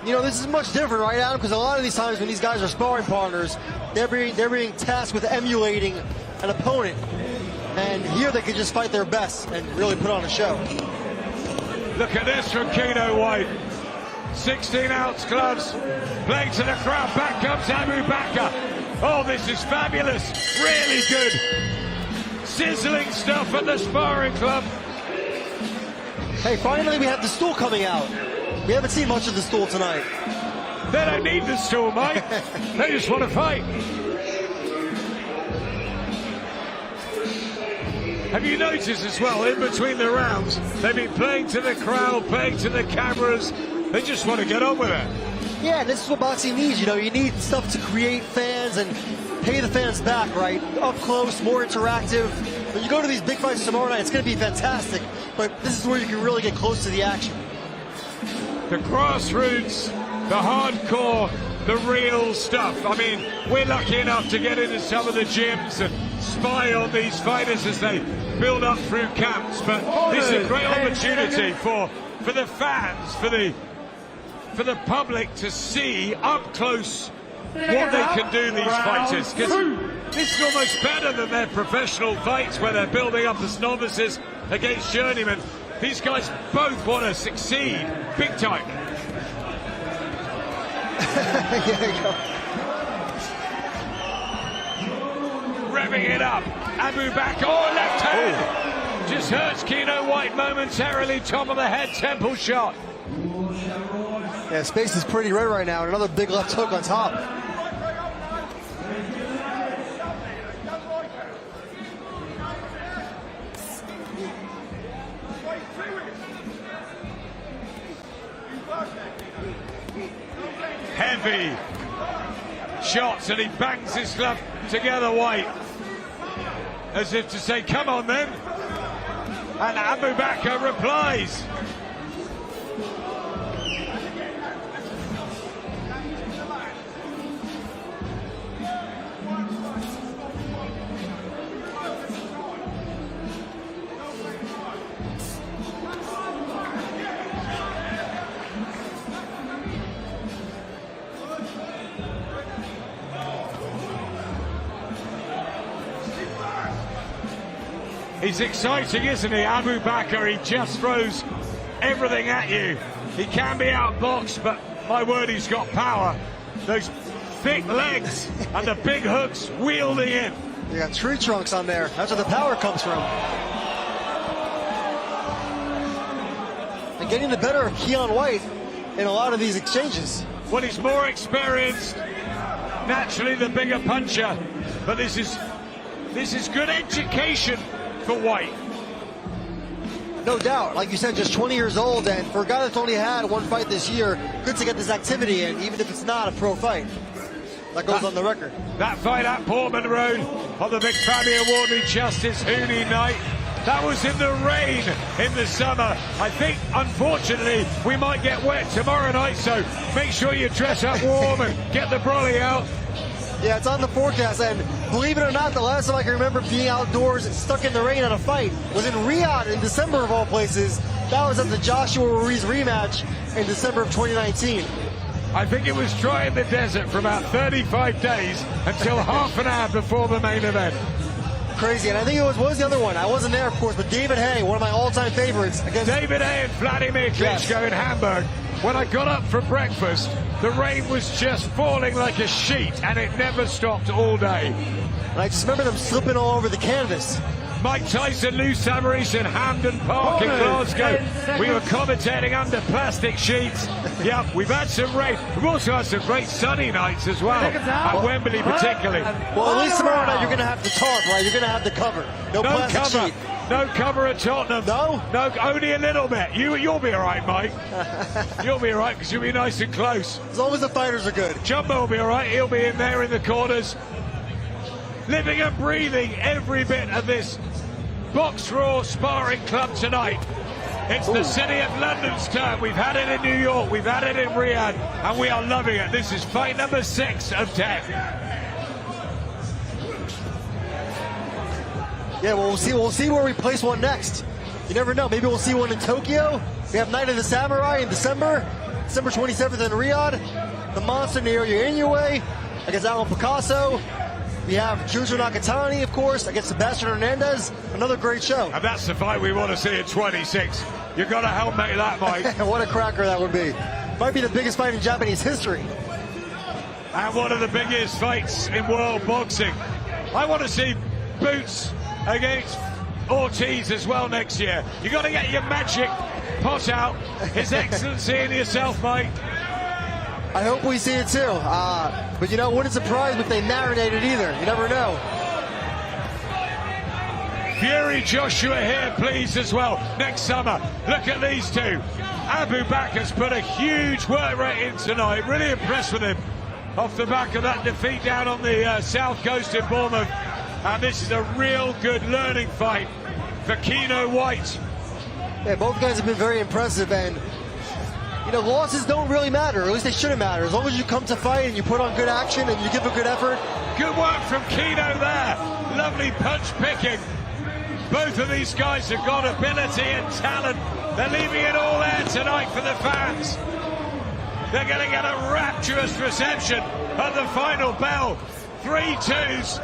Speaker 8: You know, this is much different, right, Adam? Because a lot of these times when these guys are sparring partners, they're being tasked with emulating an opponent. And here they can just fight their best and really put on a show.
Speaker 3: Look at this from Keno White. 16-ounce gloves, playing to the crowd. Back comes Abu Bakr. Oh, this is fabulous. Really good. Sizzling stuff at the Sparring Club.
Speaker 8: Hey, finally we have the stool coming out. We haven't seen much of the stool tonight.
Speaker 3: They don't need the stool, Mike. They just want to fight. Have you noticed as well, in between the rounds, they've been playing to the crowd, playing to the cameras. They just want to get on with it.
Speaker 8: Yeah, this is what boxing needs. You know, you need stuff to create fans and pay the fans back, right? Up close, more interactive. When you go to these big fights tomorrow night, it's going to be fantastic. But this is where you can really get close to the action.
Speaker 3: The grassroots, the hardcore, the real stuff. I mean, we're lucky enough to get into some of the gyms and spy on these fighters as they build up through camps. But this is a great opportunity for the fans, for the public to see up close what they can do, these fighters. Because this is almost better than their professional fights where they're building up as novices against journeymen. These guys both want to succeed big time.
Speaker 8: Here we go.
Speaker 3: Revving it up. Abu Bakr, oh, left hand. Just hurts Keno White momentarily. Top of the head, temple shot.
Speaker 8: Yeah, space is pretty red right now. Another big left hook on top.
Speaker 3: Heavy shots, and he bangs his glove together, White, as if to say, come on then. And Abu Bakr replies. He's exciting, isn't he, Abu Bakr? He just throws everything at you. He can be outboxed, but my word, he's got power. Those thick legs and the big hooks wielding in.
Speaker 8: You got tree trunks on there. That's where the power comes from. And getting the better of Keon White in a lot of these exchanges.
Speaker 3: Well, he's more experienced, naturally the bigger puncher, but this is good education for White.
Speaker 8: No doubt. Like you said, just 20 years old, and for a guy that's only had one fight this year, good to get this activity in, even if it's not a pro fight. That goes on the record.
Speaker 3: That fight at Portman Road on the Big Family Award-winning Justice Hooney night, that was in the rain in the summer. I think, unfortunately, we might get wet tomorrow night, so make sure you dress up warm and get the brolly out.
Speaker 8: Yeah, it's on the forecast, and believe it or not, the last time I can remember being outdoors and stuck in the rain on a fight was in Riyadh in December of all places. That was at the Joshua Ruiz rematch in December of 2019.
Speaker 3: I think it was dry in the desert for about 35 days until half an hour before the main event.
Speaker 8: Crazy, and I think it was, what was the other one? I wasn't there, of course, but David Haye, one of my all-time favorites. Against
Speaker 3: David Haye and Vladimir Klitschko in Hamburg. When I got up for breakfast, the rain was just falling like a sheet, and it never stopped all day.
Speaker 8: And I just remember them slipping all over the canvas.
Speaker 3: Mike Tyson, Lou Samaris in Hampden Park in Glasgow. We were commentating under plastic sheets. Yeah, we've had some rain. We've also had some great sunny nights as well, at Wembley particularly.
Speaker 8: Well, at least tomorrow night you're going to have the tarp, right? You're going to have the cover. No plastic
Speaker 3: cover.
Speaker 8: sheet.
Speaker 3: No cover at Tottenham.
Speaker 8: No?
Speaker 3: No, only a little bit. You'll be all right, Mike. You'll be all right because you'll be nice and close.
Speaker 8: As long as the fighters are good.
Speaker 3: Jumbo will be all right. He'll be in there in the corners. Living and breathing every bit of this Boxraw Sparring Club tonight. It's the City of London's turn. We've had it in New York, we've had it in Riyadh, and we are loving it. This is fight number 6 of 10.
Speaker 8: Yeah, well, we'll see where we place one next. You never know. Maybe we'll see one in Tokyo. We have Night of the Samurai in December 27th in Riyadh. The Monster Naoya Inoue against Alan Picasso. We have Junjo Nakatani, of course, against Sebastian Hernandez. Another great show.
Speaker 3: And that's the fight we want to see in 26. You've got to help make that, Mike.
Speaker 8: What a cracker that would be. Might be the biggest fight in Japanese history.
Speaker 3: And one of the biggest fights in world boxing. I want to see Boots against Ortiz as well next year. You got to get your magic pot out. His Excellency and yourself, mate.
Speaker 8: I hope we see it too. But you know, wouldn't surprise me if they marinate it either. You never know.
Speaker 3: Fury Joshua here, please, as well. Next summer, look at these two. Abu Bakar's put a huge work rate in tonight. Really impressed with him off the back of that defeat down on the south coast in Bournemouth. And this is a real good learning fight for Keno White.
Speaker 8: Yeah, both guys have been very impressive, and you know, losses don't really matter, or at least they shouldn't matter. As long as you come to fight and you put on good action and you give a good effort.
Speaker 3: Good work from Keno there. Lovely punch picking. Both of these guys have got ability and talent. They're leaving it all there tonight for the fans. They're going to get a rapturous reception at the final bell. 3-2s,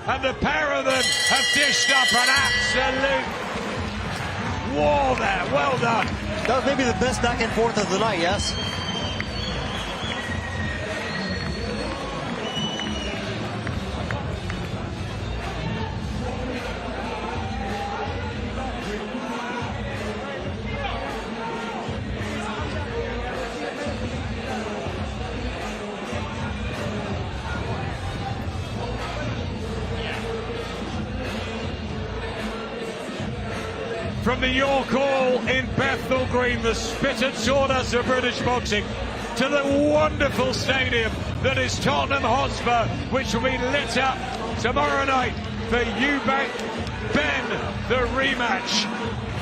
Speaker 3: and the pair of them have dished up an absolute war there. Well done.
Speaker 8: That was maybe the best back and forth of the night, yes?
Speaker 3: From the York Hall in Bethnal Green, the spitted sawdust of British boxing, to the wonderful stadium that is Tottenham Hotspur, which will be lit up tomorrow night for Eubank Ben, the rematch.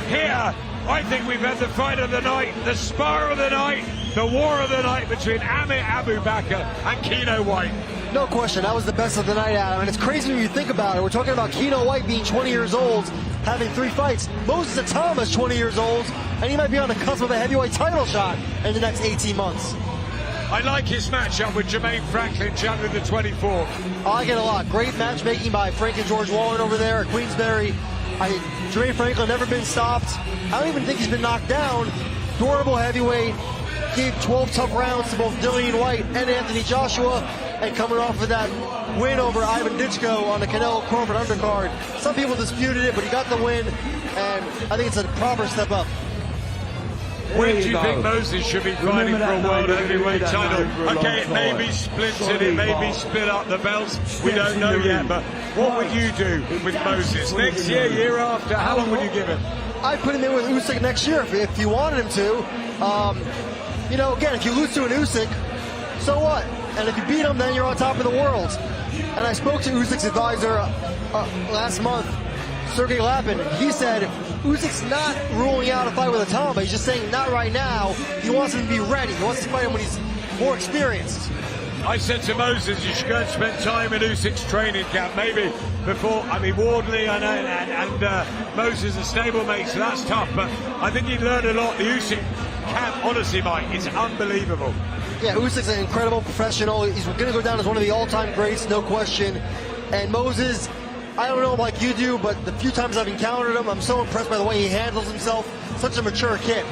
Speaker 3: Here, I think we've had the fight of the night, the spar of the night, the war of the night between Amit Abu Bakar and Keno White.
Speaker 8: No question, that was the best of the night, Adam. And it's crazy when you think about it. We're talking about Keno White being 20 years old, having 3 fights. Moses Atama is 20 years old, and he might be on the cusp of a heavyweight title shot in the next 18 months.
Speaker 3: I like his matchup with Jermaine Franklin, January the 24th.
Speaker 8: I like it a lot. Great matchmaking by Frank and George Wallen over there at Queensberry. Jermaine Franklin never been stopped. I don't even think he's been knocked down. Durable heavyweight. Gave 12 tough rounds to both Dillian White and Anthony Joshua. And coming off of that win over Ivan Ditchko on the Canelo Crawford undercard. Some people disputed it, but he got the win, and I think it's a proper step up.
Speaker 3: When do you think Moses should be fighting for a world heavyweight title? Okay, it may be splintered, it may be split up the belts, we don't know yet, but what would you do with Moses? Next year, year after, how long would you give him?
Speaker 8: I'd put him in with Usyk next year if you wanted him to. You know, again, if you lose to an Usyk, so what? And if you beat him, then you're on top of the world. And I spoke to Usyk's advisor last month, Sergey Lapin. He said Usyk's not ruling out a fight with Atama. He's just saying not right now. He wants him to be ready. He wants to fight him when he's more experienced.
Speaker 3: I said to Moses, you should go and spend time in Usyk's training camp, maybe before. I mean, Wardley and Moses are stablemate, so that's tough. But I think he'd learn a lot. The Usyk camp, honestly, Mike, it's unbelievable.
Speaker 8: Yeah, Usyk's an incredible professional. He's going to go down as one of the all-time greats, no question. And Moses, I don't know like you do, but the few times I've encountered him, I'm so impressed by the way he handles himself. Such a mature kid.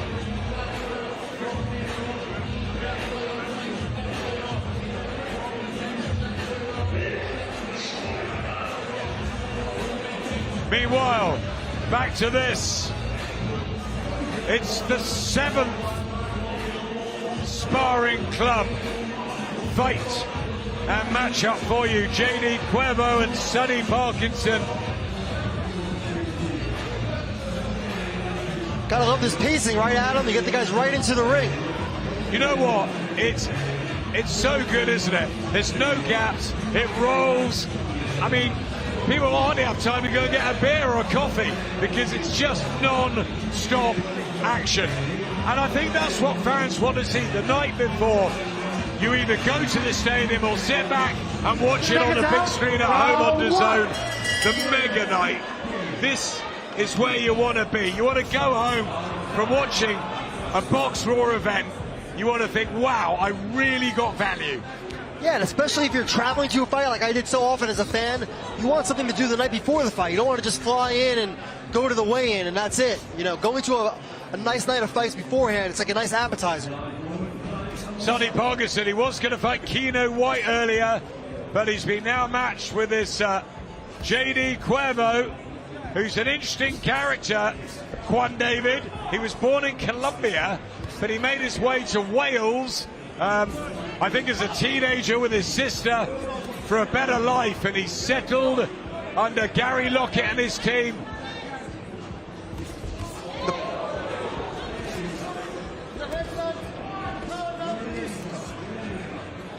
Speaker 3: Meanwhile, back to this. It's the 7th Sparring Club fight and matchup for you. JD Cuervo and Sonny Parkinson.
Speaker 8: Gotta love this pacing, right, Adam? You get the guys right into the ring.
Speaker 3: You know what? It's so good, isn't it? There's no gaps. It rolls. I mean, people hardly have time to go and get a beer or a coffee because it's just non-stop action. And I think that's what fans want to see the night before. You either go to the stadium or sit back and watch it on the big screen at home on DAZN. The mega night. This is where you want to be. You want to go home from watching a Boxraw event. You want to think, wow, I really got value.
Speaker 8: Yeah, and especially if you're traveling to a fight like I did so often as a fan, you want something to do the night before the fight. You don't want to just fly in and go to the weigh-in and that's it. You know, going to a nice night of fights beforehand, it's like a nice appetizer.
Speaker 3: Sonny Parkinson. He was going to fight Keno White earlier, but he's been now matched with this JD Cuervo, who's an interesting character. Juan David. He was born in Colombia, but he made his way to Wales, I think as a teenager with his sister, for a better life, and he's settled under Gary Lockett and his team.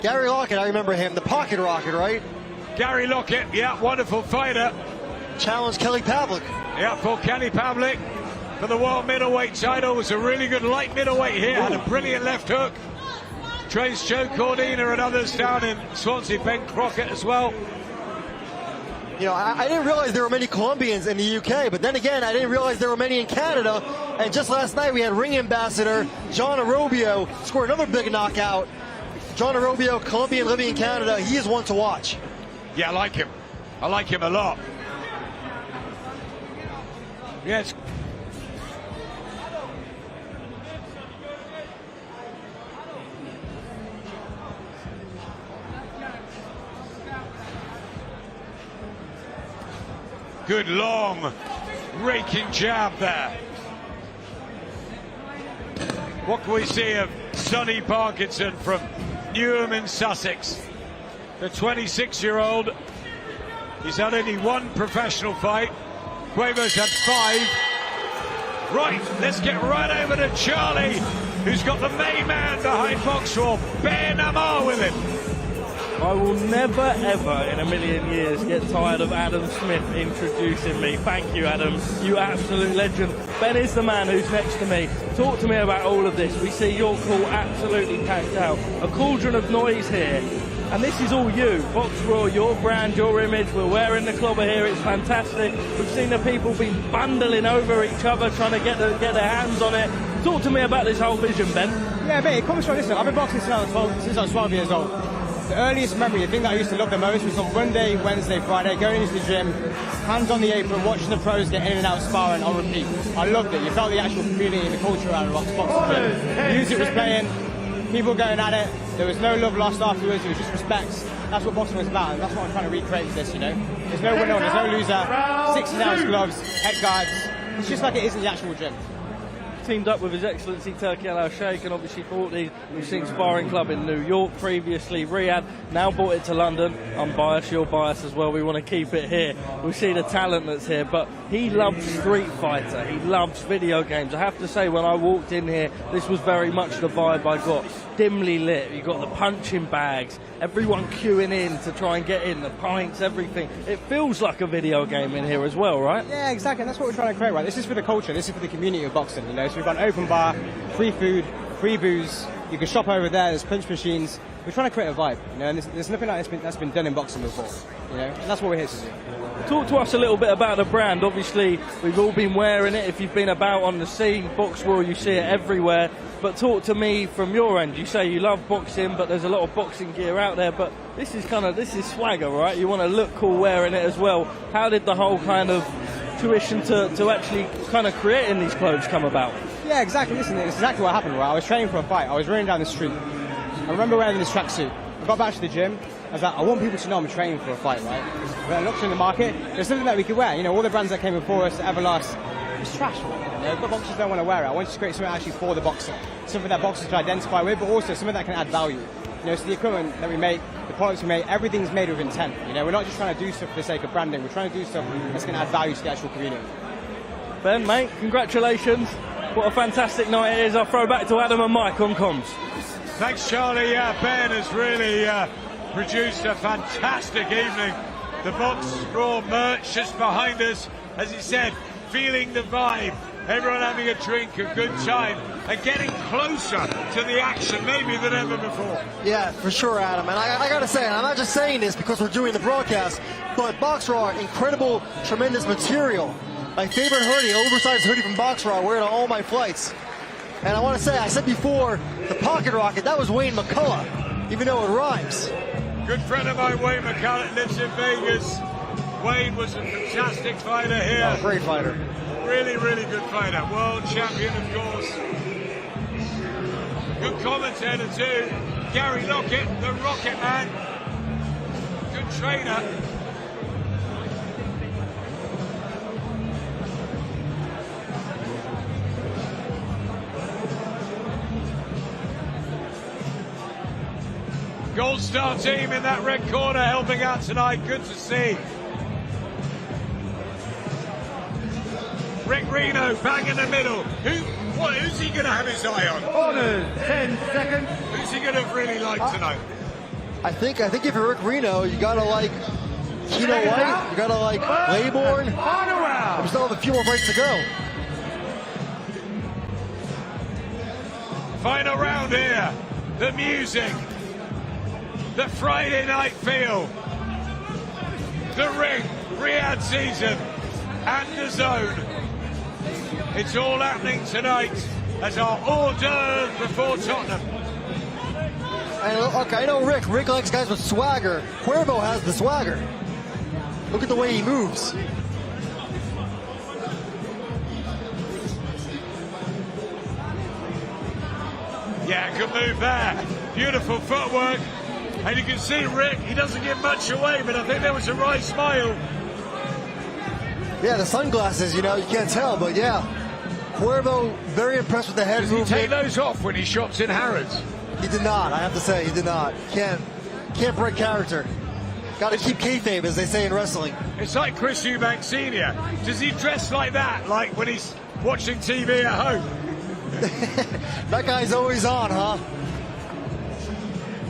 Speaker 8: Gary Lockett, I remember him, the Pocket Rocket, right?
Speaker 3: Gary Lockett, yeah, wonderful fighter.
Speaker 8: Challenged Kelly Pavlik.
Speaker 3: Yeah, for Kelly Pavlik for the world middleweight title. Was a really good light middleweight here. Had a brilliant left hook. Trains Joe Cordina and others down in Swansea. Ben Crockett as well.
Speaker 8: You know, I didn't realize there were many Colombians in the UK, but then again, I didn't realize there were many in Canada. And just last night, we had ring ambassador John Arobio score another big knockout. John Arobio, Colombian living in Canada, he is one to watch.
Speaker 3: Yeah, I like him. I like him a lot. Yes. Good long raking jab there. What can we see of Sonny Parkinson from Newham in Sussex? The 26-year-old. He's had only one professional fight. Cuervo's had 5. Right, let's get right over to Charlie, who's got the main man behind Boxraw, Ben Amar, with him.
Speaker 7: I will never, ever in a million years get tired of Adam Smith introducing me. Thank you, Adam. You absolute legend. Ben is the man who's next to me. Talk to me about all of this. We see your call absolutely packed out. A cauldron of noise here. And this is all you. Boxraw, your brand, your image. We're wearing the clobber here. It's fantastic. We've seen the people be bundling over each other, trying to get their hands on it. Talk to me about this whole vision, Ben.
Speaker 15: Yeah, mate, it comes from, listen, I've been boxing since I was 12 years old. The earliest memory, the thing that I used to love the most was on Monday, Wednesday, Friday, going into the gym, hands on the apron, watching the pros get in and out sparring on repeat. I loved it. You felt the actual community and the culture around the boxing gym. Music was playing, people going at it. There was no love lost afterwards. It was just respect. That's what boxing was about, and that's what I'm trying to recreate with this, you know. There's no winner, there's no loser. 16-ounce gloves, head guards. It's just like it is in the actual gym.
Speaker 7: Teamed up with His Excellency Turki Al-Sheikh and obviously brought these. We've seen Sparring Club in New York previously, Riyadh, now brought it to London. I'm biased, you're biased as well. We want to keep it here. We see the talent that's here, but he loves Street Fighter. He loves video games. I have to say, when I walked in here, this was very much the vibe I got. Dimly lit. You got the punching bags, everyone queuing in to try and get in, the pints, everything. It feels like a video game in here as well, right?
Speaker 15: Yeah, exactly. And that's what we're trying to create, right? This is for the culture. This is for the community of boxing, you know. So we've got an open bar, free food, free booze. You can shop over there. There's punch machines. We're trying to create a vibe, you know. And there's nothing like that's been done in boxing before, you know. And that's what we're here to do.
Speaker 7: Talk to us a little bit about the brand. Obviously, we've all been wearing it. If you've been about on the scene, Boxraw, you see it everywhere. But talk to me from your end. You say you love boxing, but there's a lot of boxing gear out there. But this is swagger, right? You want to look cool wearing it as well. How did the whole kind of tuition to actually kind of creating these clothes come about?
Speaker 15: Yeah, exactly. Listen, it's exactly what happened, right? I was training for a fight. I was running down the street. I remember wearing this tracksuit. I got back to the gym. I was like, I want people to know I'm training for a fight, right? When I looked in the market, there's something that we could wear. You know, all the brands that came before us, Everlast, it's trash. You know, but boxers don't want to wear it. I wanted to create something actually for the boxer. Something that boxers can identify with, but also something that can add value. You know, so the equipment that we make, the products we make, everything's made with intent. You know, we're not just trying to do stuff for the sake of branding. We're trying to do stuff that's going to add value to the actual community.
Speaker 7: Ben, mate, congratulations. What a fantastic night it is. I'll throw back to Adam and Mike on comms.
Speaker 3: Thanks, Charlie. Yeah, Ben has really produced a fantastic evening. The Boxraw merch just behind us, as he said, feeling the vibe. Everyone having a drink, a good time, and getting closer to the action maybe than ever before.
Speaker 8: Yeah, for sure, Adam. And I got to say, I'm not just saying this because we're doing the broadcast, but Boxraw, incredible, tremendous material. My favorite hoodie, oversized hoodie from Boxraw, I wear it on all my flights. And I want to say, I said before, the Pocket Rocket, that was Wayne McCullough, even though it rhymes.
Speaker 3: Good friend of mine, Wayne McCullough, lives in Vegas. Wayne was a fantastic fighter here.
Speaker 8: Oh, great fighter.
Speaker 3: Really, really good fighter. World champion, of course. Good commentator too. Gary Lockett, the Rocket Man. Good trainer. Gold Star team in that red corner helping out tonight. Good to see. Rick Reno bang in the middle. Who's he going to have his eye on?
Speaker 9: Honors, 10 seconds.
Speaker 3: Who's he going to really like tonight?
Speaker 8: I think if you're Rick Reno, you gotta like Keno White, you gotta like Laybourne. We still have a few more fights to go.
Speaker 3: Final round here. The music. The Friday night feel. The ring. Riyadh season. And DAZN. It's all happening tonight as our hors d'oeuvre before Tottenham.
Speaker 8: Okay, I know Rick likes guys with swagger. Cuervo has the swagger. Look at the way he moves.
Speaker 3: Yeah, good move there. Beautiful footwork. And you can see Rick, he doesn't give much away, but I think there was a right smile.
Speaker 8: Yeah, the sunglasses, you know, you can't tell, but yeah. Cuervo, very impressed with the head movement.
Speaker 3: Does he take those off when he shops in Harrods?
Speaker 8: He did not, I have to say, he did not. Can't break character. Got to keep kayfabe, as they say in wrestling.
Speaker 3: It's like Chris Eubank Sr. Does he dress like that, like when he's watching TV at home?
Speaker 8: That guy's always on, huh?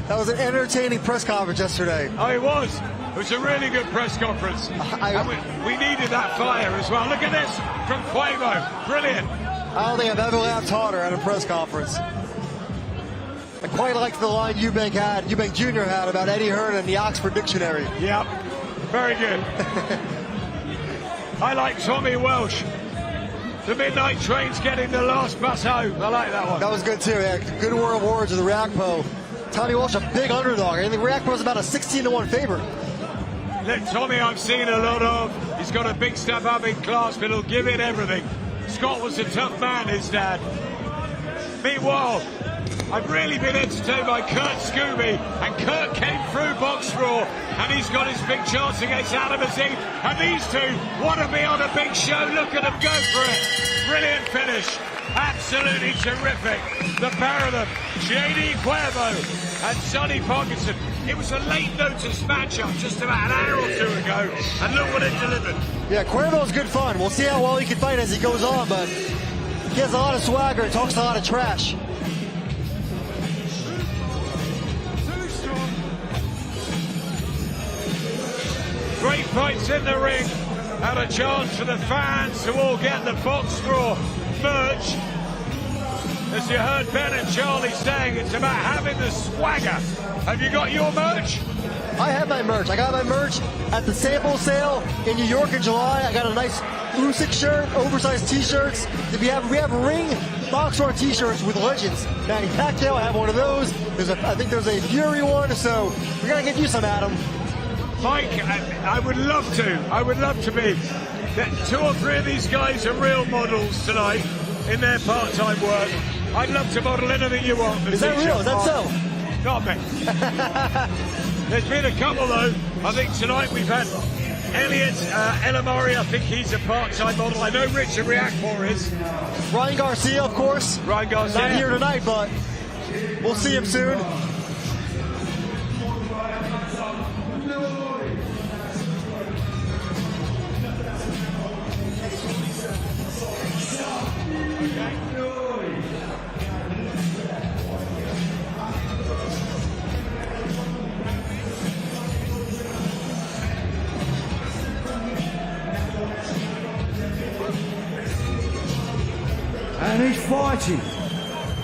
Speaker 8: That was an entertaining press conference yesterday.
Speaker 3: Oh, it was. It was a really good press conference. And we needed that fire as well. Look at this from Cuervo. Brilliant.
Speaker 8: I don't think I've ever laughed harder at a press conference. I quite liked the line Eubank Jr. had about Eddie Hearn and the Oxford Dictionary.
Speaker 3: Yep, very good. I like Tommy Welsh. The midnight train's getting the last bus home. I like that one.
Speaker 8: That was good too, yeah. Good word of words of the Reacpo. Tommy Welsh, a big underdog. I think Reacpo's about a 16-1 favorite.
Speaker 3: Look, Tommy, I've seen a lot of. He's got a big step up in class, but he'll give it everything. Scott was a tough man, his dad. Meanwhile, I've really been entertained by Kurt Scooby, and Kurt came through Boxraw, and he's got his big chance against Adam Aziz. And these two want to be on a big show. Look at them go for it. Brilliant finish. Absolutely terrific. The pair of them, J.D. Cuervo and Sonny Parkinson. It was a late notice matchup just about an hour or two ago, and look what it delivered.
Speaker 8: Yeah, Cuervo's good fun. We'll see how well he can fight as he goes on, but he has a lot of swagger and talks a lot of trash.
Speaker 3: Great fights in the ring, and a chance for the fans to all get the Boxraw merch. As you heard Ben and Charlie saying, it's about having the swagger. Have you got your merch?
Speaker 8: I have my merch. I got my merch at the sample sale in New York in July. I got a nice Usyk shirt, oversized t-shirts. We have ring Boxraw t-shirts with legends. Manny Pacquiao, I have one of those. I think there's a Fury one, so we're gonna get you some, Adam.
Speaker 3: Mike, I would love to. I would love to be. 2 or 3 of these guys are real models tonight in their part-time work. I'd love to model anything you want.
Speaker 8: Is that real? Is that so?
Speaker 3: Not me. There's been a couple though. I think tonight we've had Elliot Elamari. I think he's a part-time model. I know Richard Reactor is.
Speaker 8: Ryan Garcia, of course.
Speaker 3: Ryan Garcia.
Speaker 8: Not here tonight, but we'll see him soon.
Speaker 9: And he's fighting.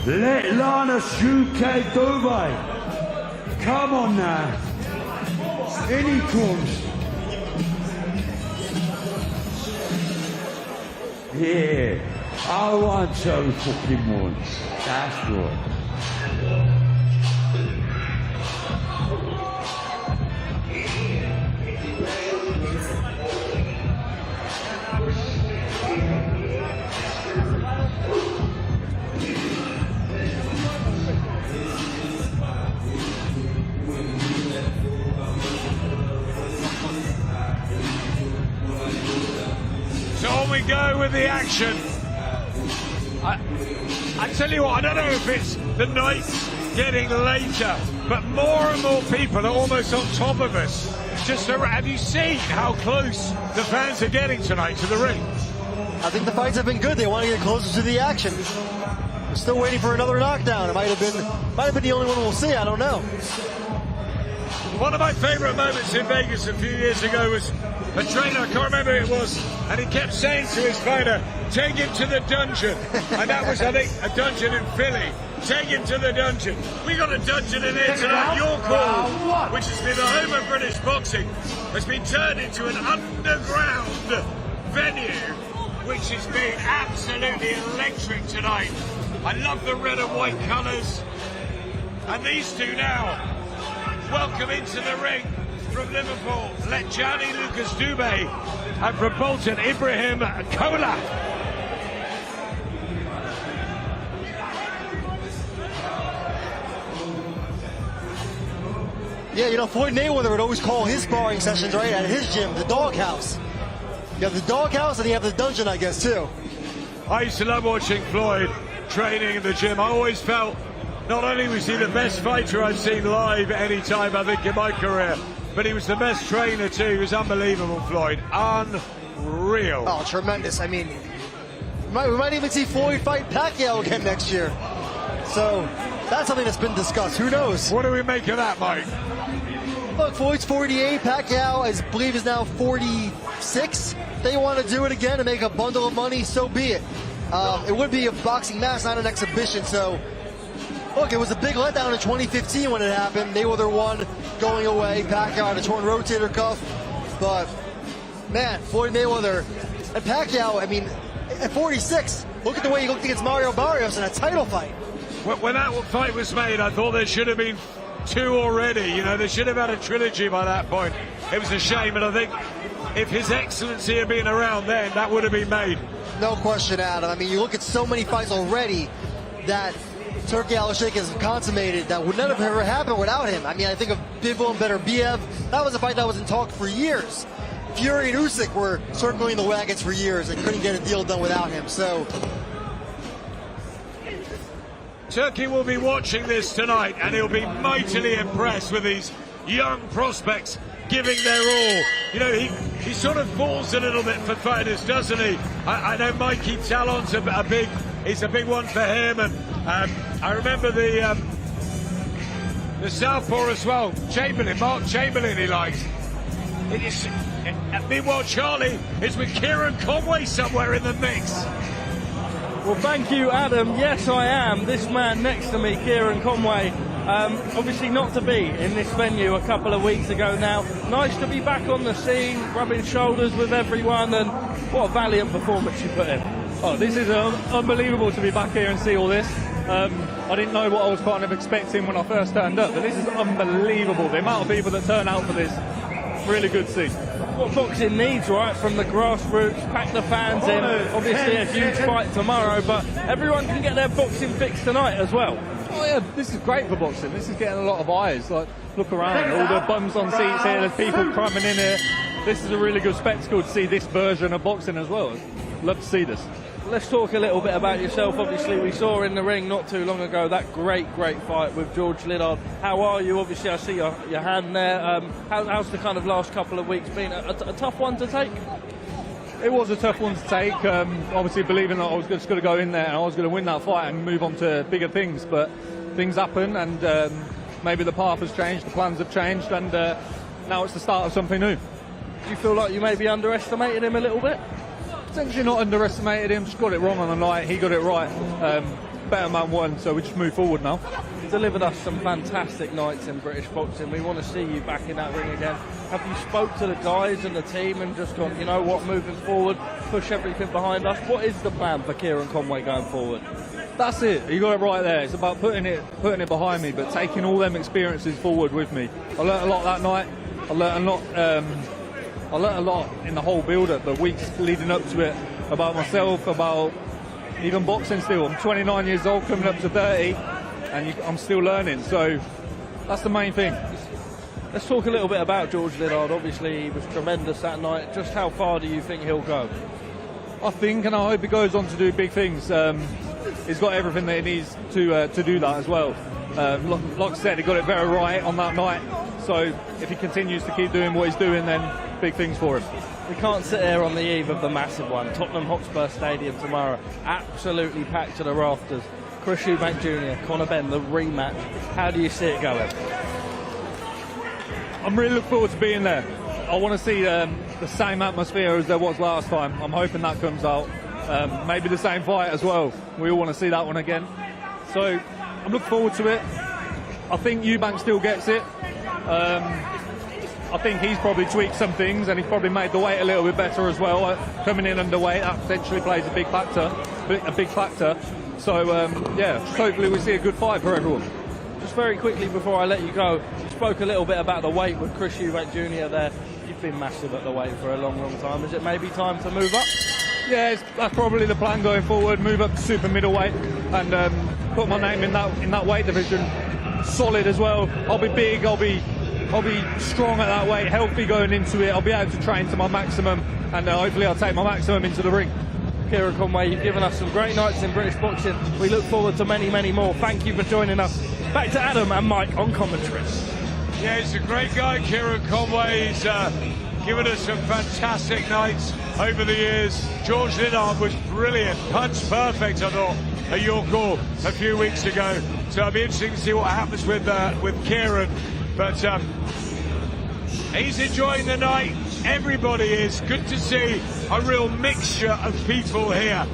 Speaker 9: Let Lana UK Dubai. Come on now. In he comes. Yeah. I want so fucking one. That's right.
Speaker 3: with the action. I tell you what, I don't know if it's the night's getting later, but more and more people are almost on top of us. Have you seen how close the fans are getting tonight to the ring?
Speaker 8: I think the fights have been good. They want to get closer to the action. We're still waiting for another knockdown. It might have been the only one we'll see. I don't know.
Speaker 3: One of my favorite moments in Vegas a few years ago was a trainer, I can't remember who it was, and he kept saying to his fighter, take him to the dungeon. And that was, I think, a dungeon in Philly. Take him to the dungeon. We got a dungeon in here tonight. Your call, which has been the home of British boxing, has been turned into an underground venue, which has been absolutely electric tonight. I love the red and white colours. And these two now welcome into the ring from Liverpool, Letjani Lucas Dubé, and from Bolton, Ibrahim Kola.
Speaker 8: Yeah, you know, Floyd Mayweather would always call his sparring sessions, right, at his gym, the doghouse. You have the doghouse and you have the dungeon, I guess, too.
Speaker 3: I used to love watching Floyd training in the gym. I always felt not only was he the best fighter I've seen live any time, I think, in my career, but he was the best trainer too. He was unbelievable, Floyd. Unreal.
Speaker 8: Oh, tremendous. I mean, we might even see Floyd fight Pacquiao again next year. So that's something that's been discussed. Who knows?
Speaker 3: What do we make of that, Mike?
Speaker 8: Look, Floyd's 48. Pacquiao, I believe, is now 46. They want to do it again and make a bundle of money, so be it. It would be a boxing match, not an exhibition. So, look, it was a big letdown in 2015 when it happened. Mayweather won going away. Pacquiao had a torn rotator cuff. But, man, Floyd Mayweather and Pacquiao, I mean, at 46, look at the way he looked against Mario Barrios in a title fight.
Speaker 3: When that fight was made, I thought there should have been two already. You know, they should have had a trilogy by that point. It was a shame, and I think if His Excellency had been around then, that would have been made.
Speaker 8: No question, Adam. I mean, you look at so many fights already that Turkey Al-Sheikh has consummated that would never have ever happened without him. I mean, I think of Bivol and Beterbiev. That was a fight that was in talk for years. Fury and Usyk were circling the wagons for years and couldn't get a deal done without him. So
Speaker 3: Turkey will be watching this tonight, and he'll be mightily impressed with these young prospects giving their all. You know, he sort of falls a little bit for fighters, doesn't he? I know Mikey Talon's a big one for him, and I remember the southpaw as well, Mark Chamberlain, he likes. Meanwhile, Charlie is with Kieran Conway somewhere in the mix.
Speaker 7: Well, thank you, Adam. Yes, I am. This man next to me, Kieran Conway, obviously not to be in this venue a couple of weeks ago now. Nice to be back on the scene, rubbing shoulders with everyone, and what a valiant performance you put in.
Speaker 16: Oh, this is unbelievable to be back here and see all this. I didn't know what I was kind of expecting when I first turned up, but this is unbelievable. The amount of people that turn out for this, really good to see.
Speaker 7: What boxing needs, right, from the grassroots, pack the fans in. Obviously a huge fight tomorrow, but everyone can get their boxing fix tonight as well.
Speaker 16: Oh yeah, this is great for boxing. This is getting a lot of eyes. Like, look around, all the bums on seats here, there's people cramming in here. This is a really good spectacle to see this version of boxing as well. Love to see this.
Speaker 7: Let's talk a little bit about yourself. Obviously, we saw in the ring not too long ago that great fight with George Liddard. How are you? Obviously, I see your hand there. How's the kind of last couple of weeks been? A tough one to take?
Speaker 16: It was a tough one to take. Obviously, believing that I was just going to go in there and I was going to win that fight and move on to bigger things. But things happen, and maybe the path has changed, the plans have changed, and now it's the start of something new.
Speaker 7: Do you feel like you maybe underestimated him a little bit?
Speaker 16: Potentially not underestimated him, just got it wrong on the night, he got it right. Better man won, so we just move forward now.
Speaker 7: You delivered us some fantastic nights in British boxing. We want to see you back in that ring again. Have you spoke to the guys and the team and just gone, you know what, moving forward, push everything behind us? What is the plan for Kieran Conway going forward?
Speaker 16: That's it, you got it right there. It's about putting it behind me, but taking all them experiences forward with me. I learnt a lot that night. I learnt a lot in the whole build-up, the weeks leading up to it, about myself, about even boxing still. I'm 29 years old, coming up to 30, and I'm still learning, so that's the main thing.
Speaker 7: Let's talk a little bit about George Liddard. Obviously, he was tremendous that night. Just how far do you think he'll go?
Speaker 16: I think, and I hope he goes on to do big things. He's got everything that he needs to do that as well. Like I said, he got it very right on that night. So if he continues to keep doing what he's doing, then big things for him.
Speaker 7: We can't sit here on the eve of the massive one. Tottenham Hotspur Stadium tomorrow, absolutely packed to the rafters. Chris Eubank Jr., Conor Benn, the rematch. How do you see it going?
Speaker 16: I'm really looking forward to being there. I want to see the same atmosphere as there was last time. I'm hoping that comes out. Maybe the same fight as well. We all want to see that one again. So I'm looking forward to it. I think Eubank still gets it. I think he's probably tweaked some things, and he's probably made the weight a little bit better as well. Coming in underweight, that potentially plays a big factor. So yeah, hopefully we see a good fight for everyone.
Speaker 7: Just very quickly before I let you go, you spoke a little bit about the weight with Chris Eubank Jr. there. You've been massive at the weight for a long time. Is it maybe time to move up?
Speaker 16: Yeah, that's probably the plan going forward. Move up to super middleweight and put my name in that weight division. Solid as well. I'll be big. I'll be strong at that weight. Healthy going into it. I'll be able to train to my maximum, and hopefully I'll take my maximum into the ring.
Speaker 7: Kieran Conway, you've given us some great nights in British boxing. We look forward to many, many more. Thank you for joining us. Back to Adam and Mike on commentary.
Speaker 3: Yeah, he's a great guy, Kieran Conway. He's given us some fantastic nights over the years. George Linnard was brilliant, punch perfect, I thought, at York Hall a few weeks ago. So it'll be interesting to see what happens with Kieran. But he's enjoying the night. Everybody is. Good to see a real mixture of people here.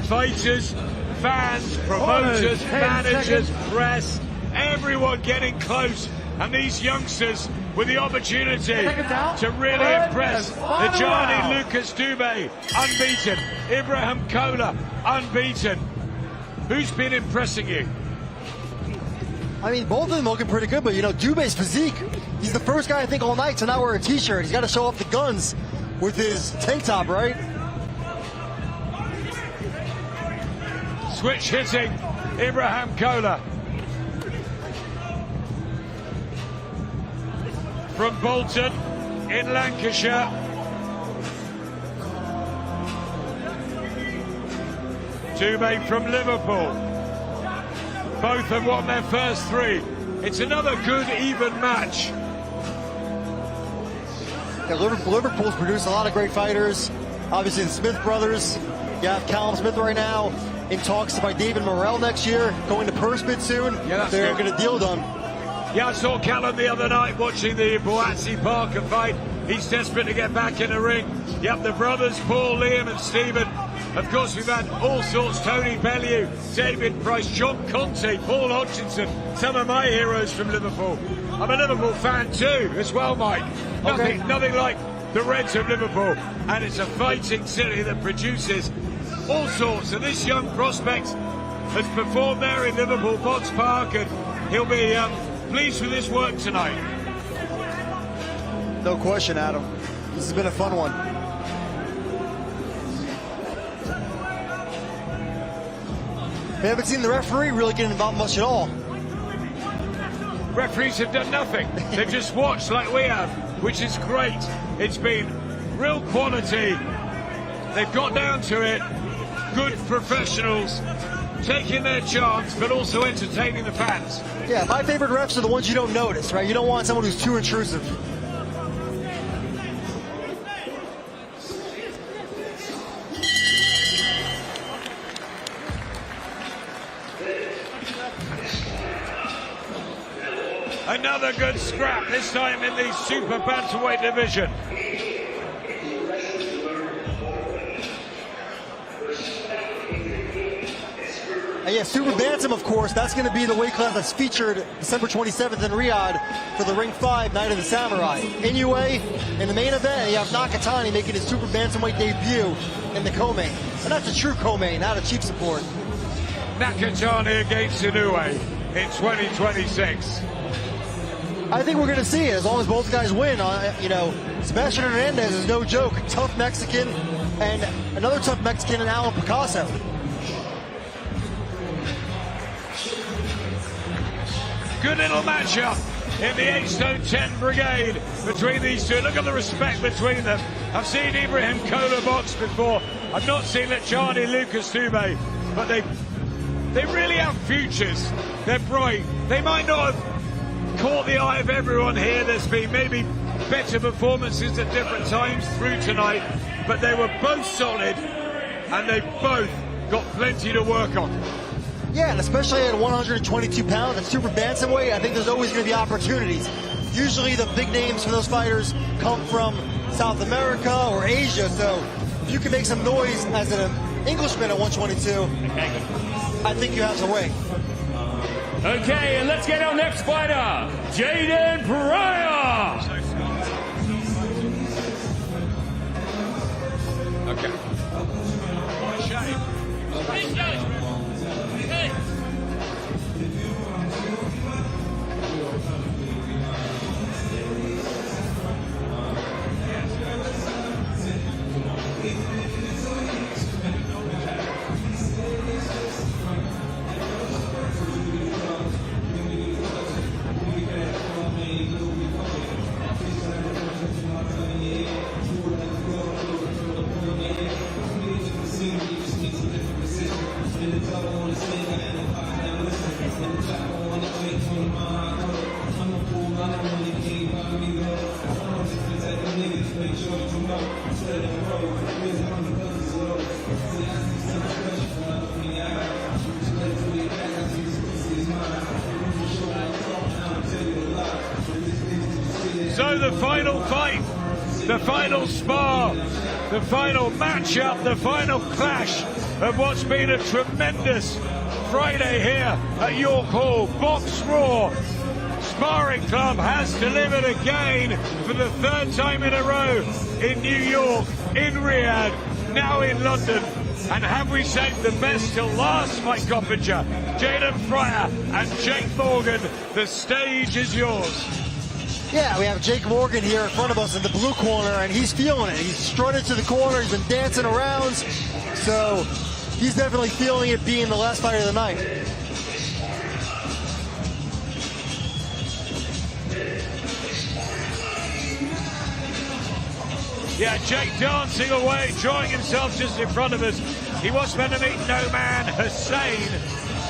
Speaker 3: Fighters, fans, promoters, managers, press, everyone getting close. And these youngsters with the opportunity to really impress. The Johnny Lucas Dubé, unbeaten. Ibrahim Kola, unbeaten. Who's been impressing you?
Speaker 8: I mean, both of them looking pretty good, but you know, Dubé's physique, he's the first guy I think all night to not wear a t-shirt. He's got to show off the guns with his tank top, right?
Speaker 3: Switch hitting, Ibrahim Kola. From Bolton in Lancashire. Dubé from Liverpool. Both have won their first three. It's another good, even match.
Speaker 8: Yeah, Liverpool's produced a lot of great fighters. Obviously, the Smith brothers. You have Callum Smith right now in talks to fight David Morrell next year, going to purse bid soon.
Speaker 3: Yeah,
Speaker 8: they're going to deal done.
Speaker 3: Yeah, I saw Callum the other night watching the Boazzi Parker fight. He's desperate to get back in the ring. Yep, the brothers, Paul, Liam and Stephen. Of course, we've had all sorts, Tony Bellew, David Price, John Conte, Paul Hodgkinson, some of my heroes from Liverpool. I'm a Liverpool fan too, as well, Mike. Nothing like the Reds of Liverpool. And it's a fighting city that produces all sorts. And this young prospect has performed there in Liverpool Box Park, and he'll be pleased with his work tonight.
Speaker 8: No question, Adam. This has been a fun one. We haven't seen the referee really get involved much at all.
Speaker 3: Referees have done nothing. They've just watched like we have, which is great. It's been real quality. They've got down to it. Good professionals taking their chance, but also entertaining the fans.
Speaker 8: Yeah, my favorite refs are the ones you don't notice, right? You don't want someone who's too intrusive.
Speaker 3: Another good scrap, this time in the super bantamweight division.
Speaker 8: And yeah, super bantam, of course, that's going to be the weight class that's featured December 27th in Riyadh for the Ring 5 Night of the Samurai. Inoue in the main event, and you have Nakatani making his super bantamweight debut in the co-main. And that's a true co-main, not a cheap support.
Speaker 3: Nakatani against Inoue in 2026.
Speaker 8: I think we're going to see it as long as both guys win. You know, Sebastian Hernandez is no joke. Tough Mexican, and another tough Mexican in Alan Picasso.
Speaker 3: Good little matchup in the 8-stone-10 brigade between these two. Look at the respect between them. I've seen Ibrahim Kola box before. I've not seen Luciani, Lucas Toomey, but they really have futures. They're bright. They might not have caught the eye of everyone here. There's been maybe better performances at different times through tonight, but they were both solid, and they both got plenty to work on.
Speaker 8: Yeah, and especially at 122 pounds, at super bantamweight, I think there's always going to be opportunities. Usually the big names for those fighters come from South America or Asia, so if you can make some noise as an Englishman at 122, I think you have to win.
Speaker 4: Okay, and let's get our next fighter, Jaden Pryor.
Speaker 3: Okay. What a shame.
Speaker 4: Hey.
Speaker 3: So the final fight, the final spar, the final matchup, the final clash of what's been a tremendous Friday here at York Hall. Boxraw Sparring Club has delivered again for the third time in a row in New York, in Riyadh, now in London. And have we saved the best till last, Mike Coppinger? Jaden Pryor and Jake Morgan, the stage is yours.
Speaker 8: Yeah, we have Jake Morgan here in front of us in the blue corner, and he's feeling it. He's strutted to the corner, he's been dancing around, so he's definitely feeling it being the last fight of the night.
Speaker 3: Yeah, Jake dancing away, drawing himself just in front of us. He was meant to meet no man, Hussein,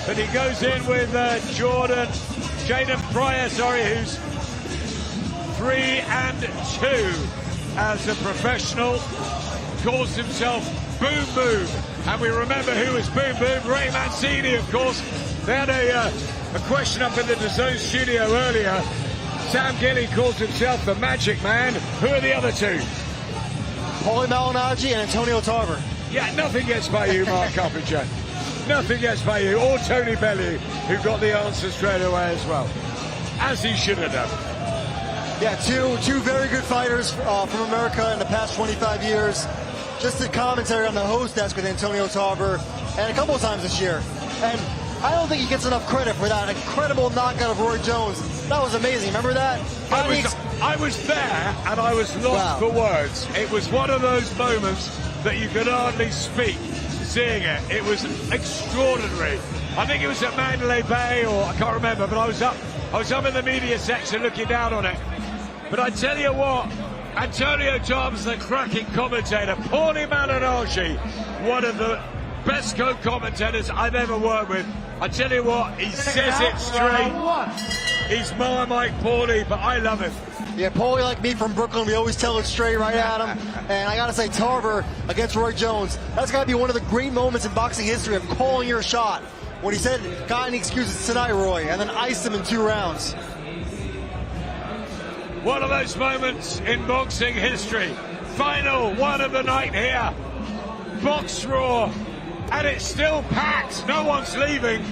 Speaker 3: but he goes in with Jaden Pryor, who's 3-2 as a professional, calls himself Boom Boom, and we remember who was Boom Boom, Ray Mancini, of course. They had a question up in the DAZN studio earlier. Sam Gilly calls himself the Magic Man. Who are the other two?
Speaker 8: Paulie Malignaggi and Antonio Tarver.
Speaker 3: Yeah, nothing gets by you, Mark Coppinger. Nothing gets by you, or Tony Bellew, who got the answer straight away as well, as he should have done.
Speaker 8: Yeah, two very good fighters from America in the past 25 years. Just the commentary on the host desk with Antonio Tarver, and a couple of times this year. And I don't think he gets enough credit for that incredible knockout of Roy Jones. That was amazing. Remember that?
Speaker 3: I was there, and I was lost for words. It was one of those moments that you could hardly speak seeing it. It was extraordinary. I think it was at Mandalay Bay, or I can't remember, but I was up in the media section looking down on it. But I tell you what, Antonio Tarver's the cracking commentator. Paulie Malignaggi, one of the best co-commentators I've ever worked with. I tell you what, he says it straight. He's Marmite Paulie, but I love him.
Speaker 8: Yeah, Paulie, like me from Brooklyn, we always tell it straight right at him. And I gotta say, Tarver against Roy Jones, that's gotta be one of the great moments in boxing history of calling your shot. When he said, got any excuses tonight, Roy, and then iced him in 2 rounds.
Speaker 3: One of those moments in boxing history. Final one of the night here. Boxraw, and it's still packed. No one's leaving.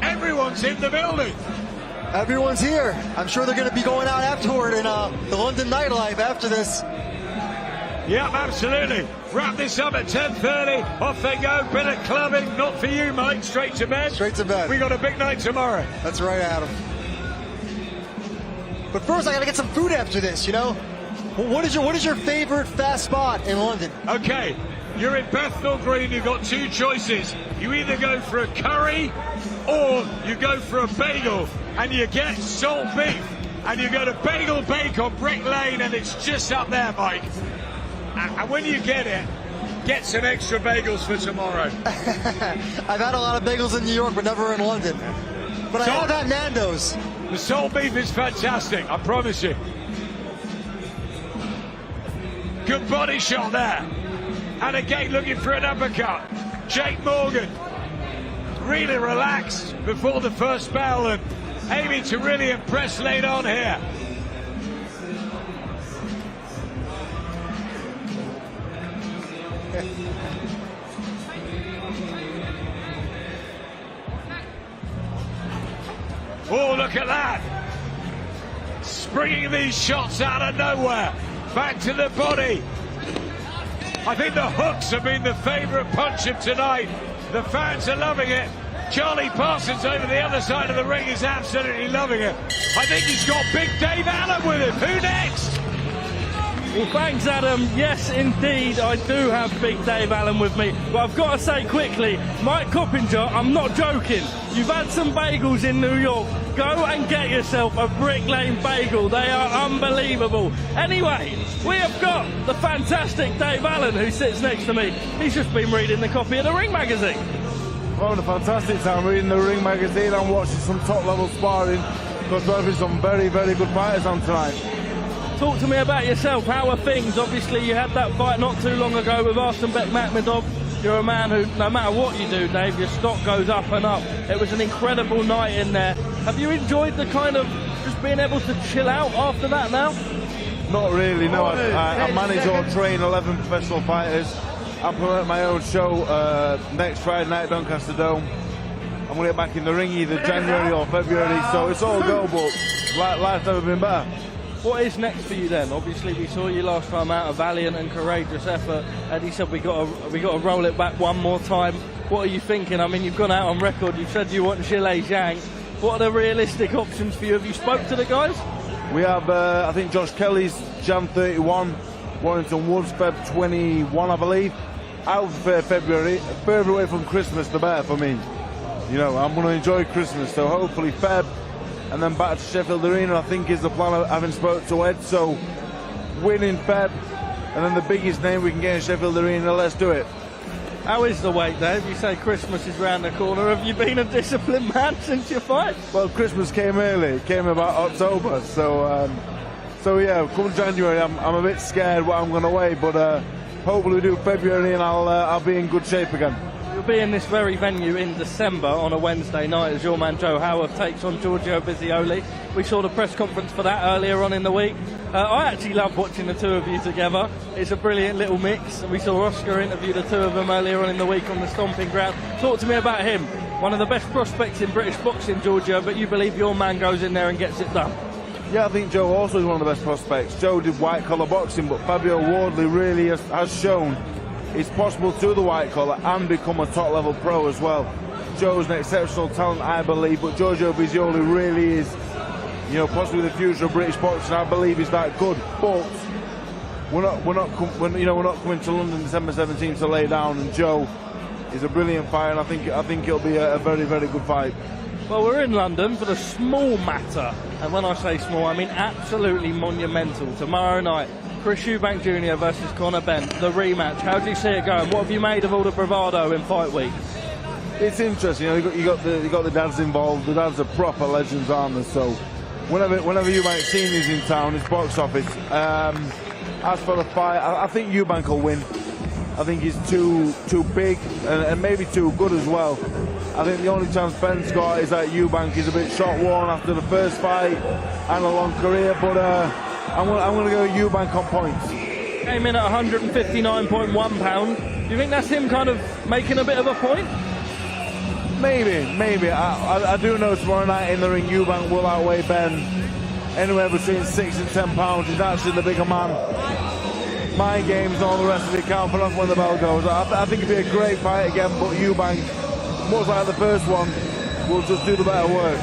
Speaker 3: Everyone's in the building.
Speaker 8: Everyone's here. I'm sure they're going to be going out afterward in the London nightlife after this.
Speaker 3: Yep, absolutely. Wrap this up at 10:30. Off they go. Bit of clubbing. Not for you, Mike. Straight to bed.
Speaker 8: Straight to bed.
Speaker 3: We got a big night tomorrow.
Speaker 8: That's right, Adam. But first, I got to get some food after this, you know? What is your favorite fast spot in London?
Speaker 3: Okay, you're in Bethnal Green. You've got 2 choices. You either go for a curry or you go for a bagel, and you get salt beef. And you go to Bagel Bake on Brick Lane, and it's just up there, Mike. And when you get it, Get some extra bagels for tomorrow.
Speaker 8: I've had a lot of bagels in New York, but never in London. But I have had Nando's.
Speaker 3: The salt beef is fantastic, I promise you. Good body shot there. And again looking for an uppercut. Jake Morgan really relaxed before the first bell and aiming to really impress late on here. Oh, look at that. Springing these shots out of nowhere. Back to the body. I think the hooks have been the favourite punch of tonight. The fans are loving it. Charlie Parsons over the other side of the ring is absolutely loving it. I think he's got Big Dave Allen with him. Who next?
Speaker 7: Well, thanks, Adam. Yes, indeed, I do have Big Dave Allen with me. But I've got to say quickly, Mike Coppinger, I'm not joking. You've had some bagels in New York. Go and get yourself a Brick Lane bagel. They are unbelievable. Anyway, we have got the fantastic Dave Allen, who sits next to me. He's just been reading the copy of the Ring magazine.
Speaker 6: Well, having a fantastic time reading the Ring magazine and watching some top-level sparring, because there'll be some very, very good fighters on tonight.
Speaker 7: Talk to me about yourself. How are things? Obviously, you had that fight not too long ago with Arsenbek Makhmedov. You're a man who, no matter what you do, Dave, your stock goes up and up. It was an incredible night in there. Have you enjoyed the kind of just being able to chill out after that now?
Speaker 6: Not really, no. I manage or train 11 professional fighters. I promote my own show next Friday night at Doncaster Dome. I'm going to get back in the ring either January or February, so it's all go, but life's never been better.
Speaker 7: What is next for you then? Obviously, we saw you last time out, a valiant and courageous effort. Eddie said we got to roll it back one more time. What are you thinking? I mean, you've gone out on record. You've said you want Zhilei Zhang. What are the realistic options for you? Have you spoke to the guys?
Speaker 6: We have, I think Josh Kelly's Jan 31, Warrington Woods Feb 21, I believe. I would prefer February. Further away from Christmas, the better for me. You know, I'm going to enjoy Christmas, so hopefully Feb. And then back to Sheffield Arena, I think, is the plan. Having spoke to Ed, so win in Feb, and then the biggest name we can get in Sheffield Arena, let's do it.
Speaker 7: How is the weight, Dave? You say Christmas is round the corner. Have you been a disciplined man since your fight?
Speaker 6: Well, Christmas came early. It came about October, so yeah, come January, I'm a bit scared what I'm going to weigh, but hopefully we do February and I'll be in good shape again.
Speaker 7: You'll be in this very venue in December on a Wednesday night as your man Joe Howard takes on Giorgio Bizioli. We saw the press conference for that earlier on in the week. I actually love watching the two of you together. It's a brilliant little mix. We saw Oscar interview the two of them earlier on in the week on the Stomping Ground. Talk to me about him. One of the best prospects in British boxing, Giorgio, but you believe your man goes in there and gets it done?
Speaker 6: Yeah, I think Joe also is one of the best prospects. Joe did white collar boxing, but Fabio Wardley really has shown it's possible to do the white collar and become a top level pro as well. Joe's an exceptional talent, I believe, but Giorgio Bizioli really is, you know, possibly the future of British boxing. I believe he's that good, but we're not coming to London December 17th to lay down. And Joe is a brilliant fighter, and I think it'll be a very, very good fight.
Speaker 7: Well, we're in London for the small matter, and when I say small, I mean absolutely monumental. Tomorrow night, Chris Eubank Jr. versus Conor Benn, the rematch. How do you see it going? What have you made of all the bravado in fight week?
Speaker 6: It's interesting. You know, you got the dads involved. The dads are proper legends, aren't they? So whenever Eubank Senior's in town, it's box office. As for the fight, I think Eubank will win. I think he's too big and maybe too good as well. I think the only chance Ben's got is that Eubank is a bit shot worn after the first fight and a long career, but I'm going to go Eubank on points.
Speaker 7: Came in at 159.1 pounds. Do you think that's him kind of making a bit of a point?
Speaker 6: Maybe. I do know tomorrow night in the ring Eubank will outweigh Ben anywhere between 6 and 10 pounds. He's actually the bigger man. Mind games and all the rest of it can't put off when the bell goes. I think it'd be a great fight again, but Eubank, much like the first one, will just do the better work.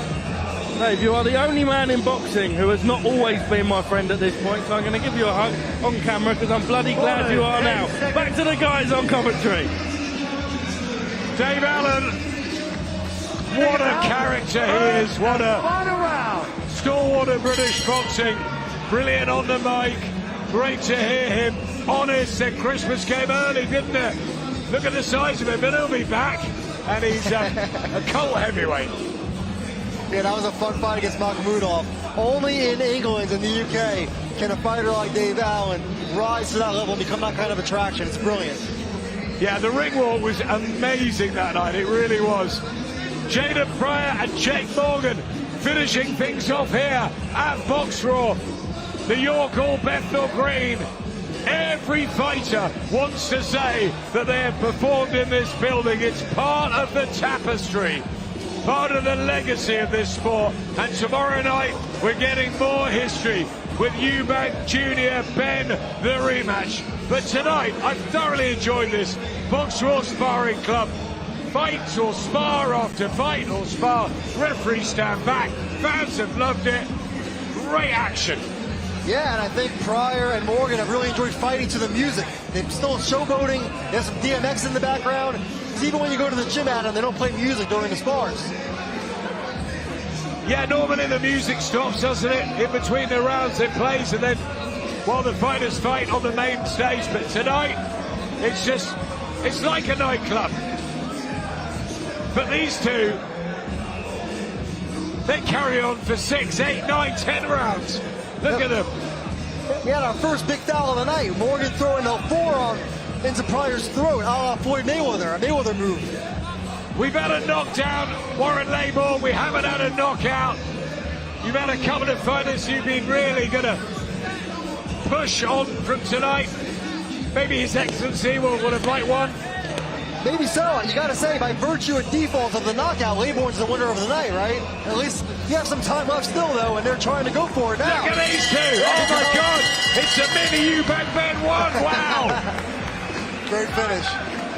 Speaker 7: Dave, you are the only man in boxing who has not always been my friend at this point, so I'm going to give you a hug on camera because I'm bloody glad you are now. Back to the guys on commentary.
Speaker 3: Dave Allen, what a character he is, what a stalwart of British boxing, brilliant on the mic, great to hear him honest, said Christmas came early, didn't it? Look at the size of him, but he'll be back. And he's a colt heavyweight.
Speaker 8: Yeah, that was a fun fight against Makhmudov. Only in England and the UK can a fighter like Dave Allen rise to that level and become that kind of attraction. It's brilliant.
Speaker 3: Yeah, the ring walk was amazing that night. It really was. Jaden Pryor and Jake Morgan finishing things off here at Boxraw. The York Hall Bethnal Green. Every fighter wants to say that they have performed in this building. It's part of the tapestry, part of the legacy of this sport. And tomorrow night, we're getting more history with Eubank Jr. Ben, the rematch. But tonight, I've thoroughly enjoyed this Boxraw Sparring Club. Fight or spar after fight or spar. Referees stand back. Fans have loved it. Great action.
Speaker 8: Yeah, and I think Pryor and Morgan have really enjoyed fighting to the music. They're still showboating. There's some DMX in the background. Because even when you go to the gym, Adam, they don't play music during the spars.
Speaker 3: Yeah, normally the music stops, doesn't it? In between the rounds it plays, and then while the fighters fight on the main stage. But tonight, it's like a nightclub. But these two, they carry on for 6, 8, 9, 10 rounds. Look at them.
Speaker 8: We had our first big foul of the night. Morgan throwing a forearm into Pryor's throat, a la Floyd Mayweather, a Mayweather move.
Speaker 3: We've had a knockdown, Warren Labour. We haven't had a knockout. You've had a couple of fighters who've been really going to push on from tonight. Maybe His Excellency will have liked one.
Speaker 8: Maybe so. You got to say, by virtue of default of the knockout, Laborn's the winner of the night, right? At least you have some time left still, though, and they're trying to go for it now.
Speaker 3: Look at these two. Oh, my God. It's a mini Eubank Ben 1. Wow.
Speaker 8: Great finish.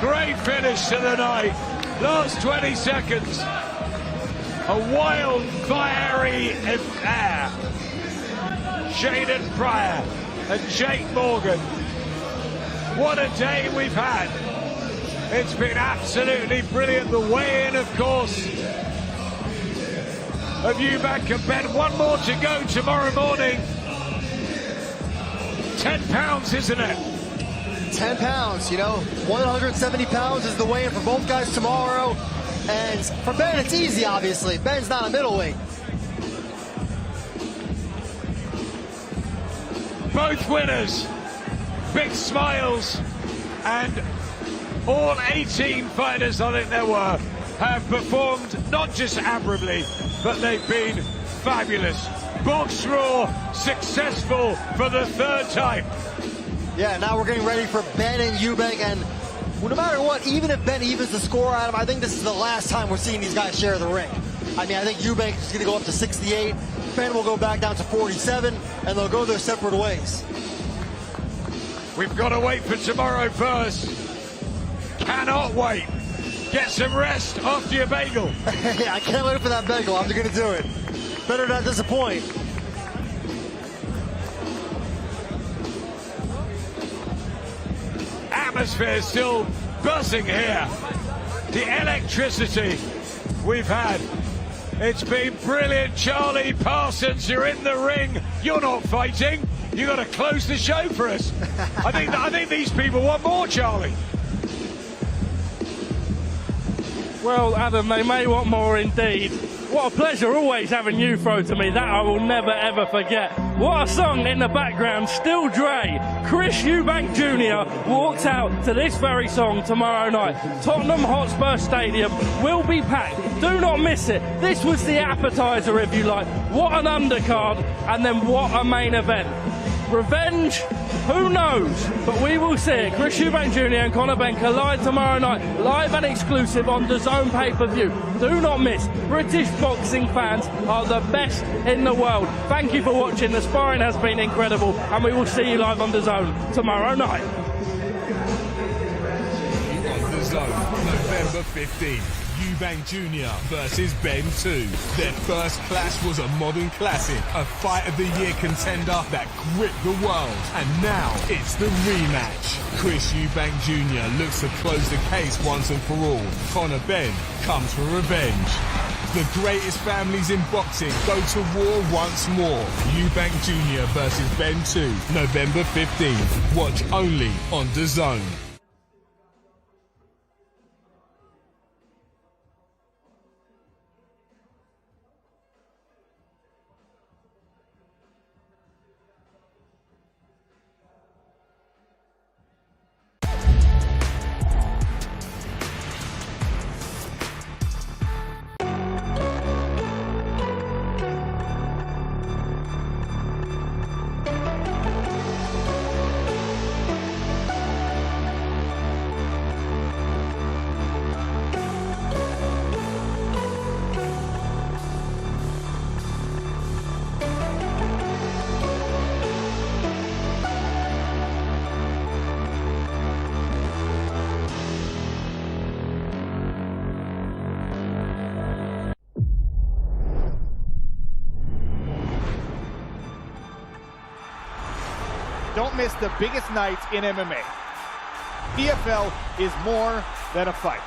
Speaker 3: Great finish to the night. Last 20 seconds. A wild, fiery affair. Jaden Pryor and Jake Morgan. What a day we've had. It's been absolutely brilliant. The weigh-in, of course, of Eubank and Ben. One more to go tomorrow morning. 10 pounds, isn't it?
Speaker 8: 10 pounds, you know. 170 pounds is the weigh-in for both guys tomorrow. And for Ben, it's easy, obviously. Ben's not a middleweight.
Speaker 3: Both winners. Big smiles. And all 18 fighters, I think there were, have performed not just admirably, but they've been fabulous. Boxraw successful for the 3rd time.
Speaker 8: Yeah, now we're getting ready for Ben and Eubank, and no matter what, even if Ben evens the score, Adam, I think this is the last time we're seeing these guys share the ring. I mean, I think Eubank is going to go up to 68, Ben will go back down to 47, and they'll go their separate ways.
Speaker 3: We've got to wait for tomorrow first. Cannot wait. Get some rest after your bagel.
Speaker 8: Yeah, I can't wait for that bagel. I'm going to do it. Better not disappoint.
Speaker 3: Atmosphere is still buzzing here. The electricity we've had. It's been brilliant. Charlie Parsons, you're in the ring. You're not fighting. You've got to close the show for us. I think these people want more, Charlie.
Speaker 7: Well, Adam, they may want more indeed. What a pleasure always having you throw to me. That I will never, ever forget. What a song in the background. Still Dre. Chris Eubank Jr. walks out to this very song tomorrow night. Tottenham Hotspur Stadium will be packed. Do not miss it. This was the appetizer, if you like. What an undercard, and then what a main event. Revenge? Who knows? But we will see it. Chris Eubank Jr. and Conor Benn collide tomorrow night, live and exclusive on DAZN pay-per-view. Do not miss. British boxing fans are the best in the world. Thank you for watching. The sparring has been incredible, and we will see you live on DAZN tomorrow night.
Speaker 17: On DAZN, November 15th. Eubank Jr. versus Ben 2. Their first clash was a modern classic, a fight of the year contender that gripped the world. And now it's the rematch. Chris Eubank Jr. looks to close the case once and for all. Conor Benn comes for revenge. The greatest families in boxing go to war once more. Eubank Jr. versus Ben 2, November 15th. Watch only on DAZN.
Speaker 18: Don't miss the biggest nights in MMA. PFL is more than a fight.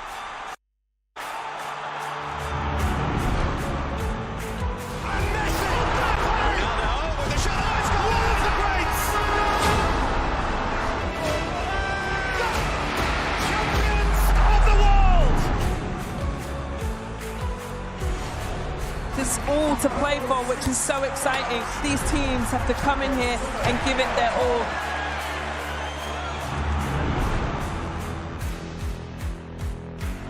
Speaker 19: There's all to play for, which is so exciting. These teams have to come in here and give it their all.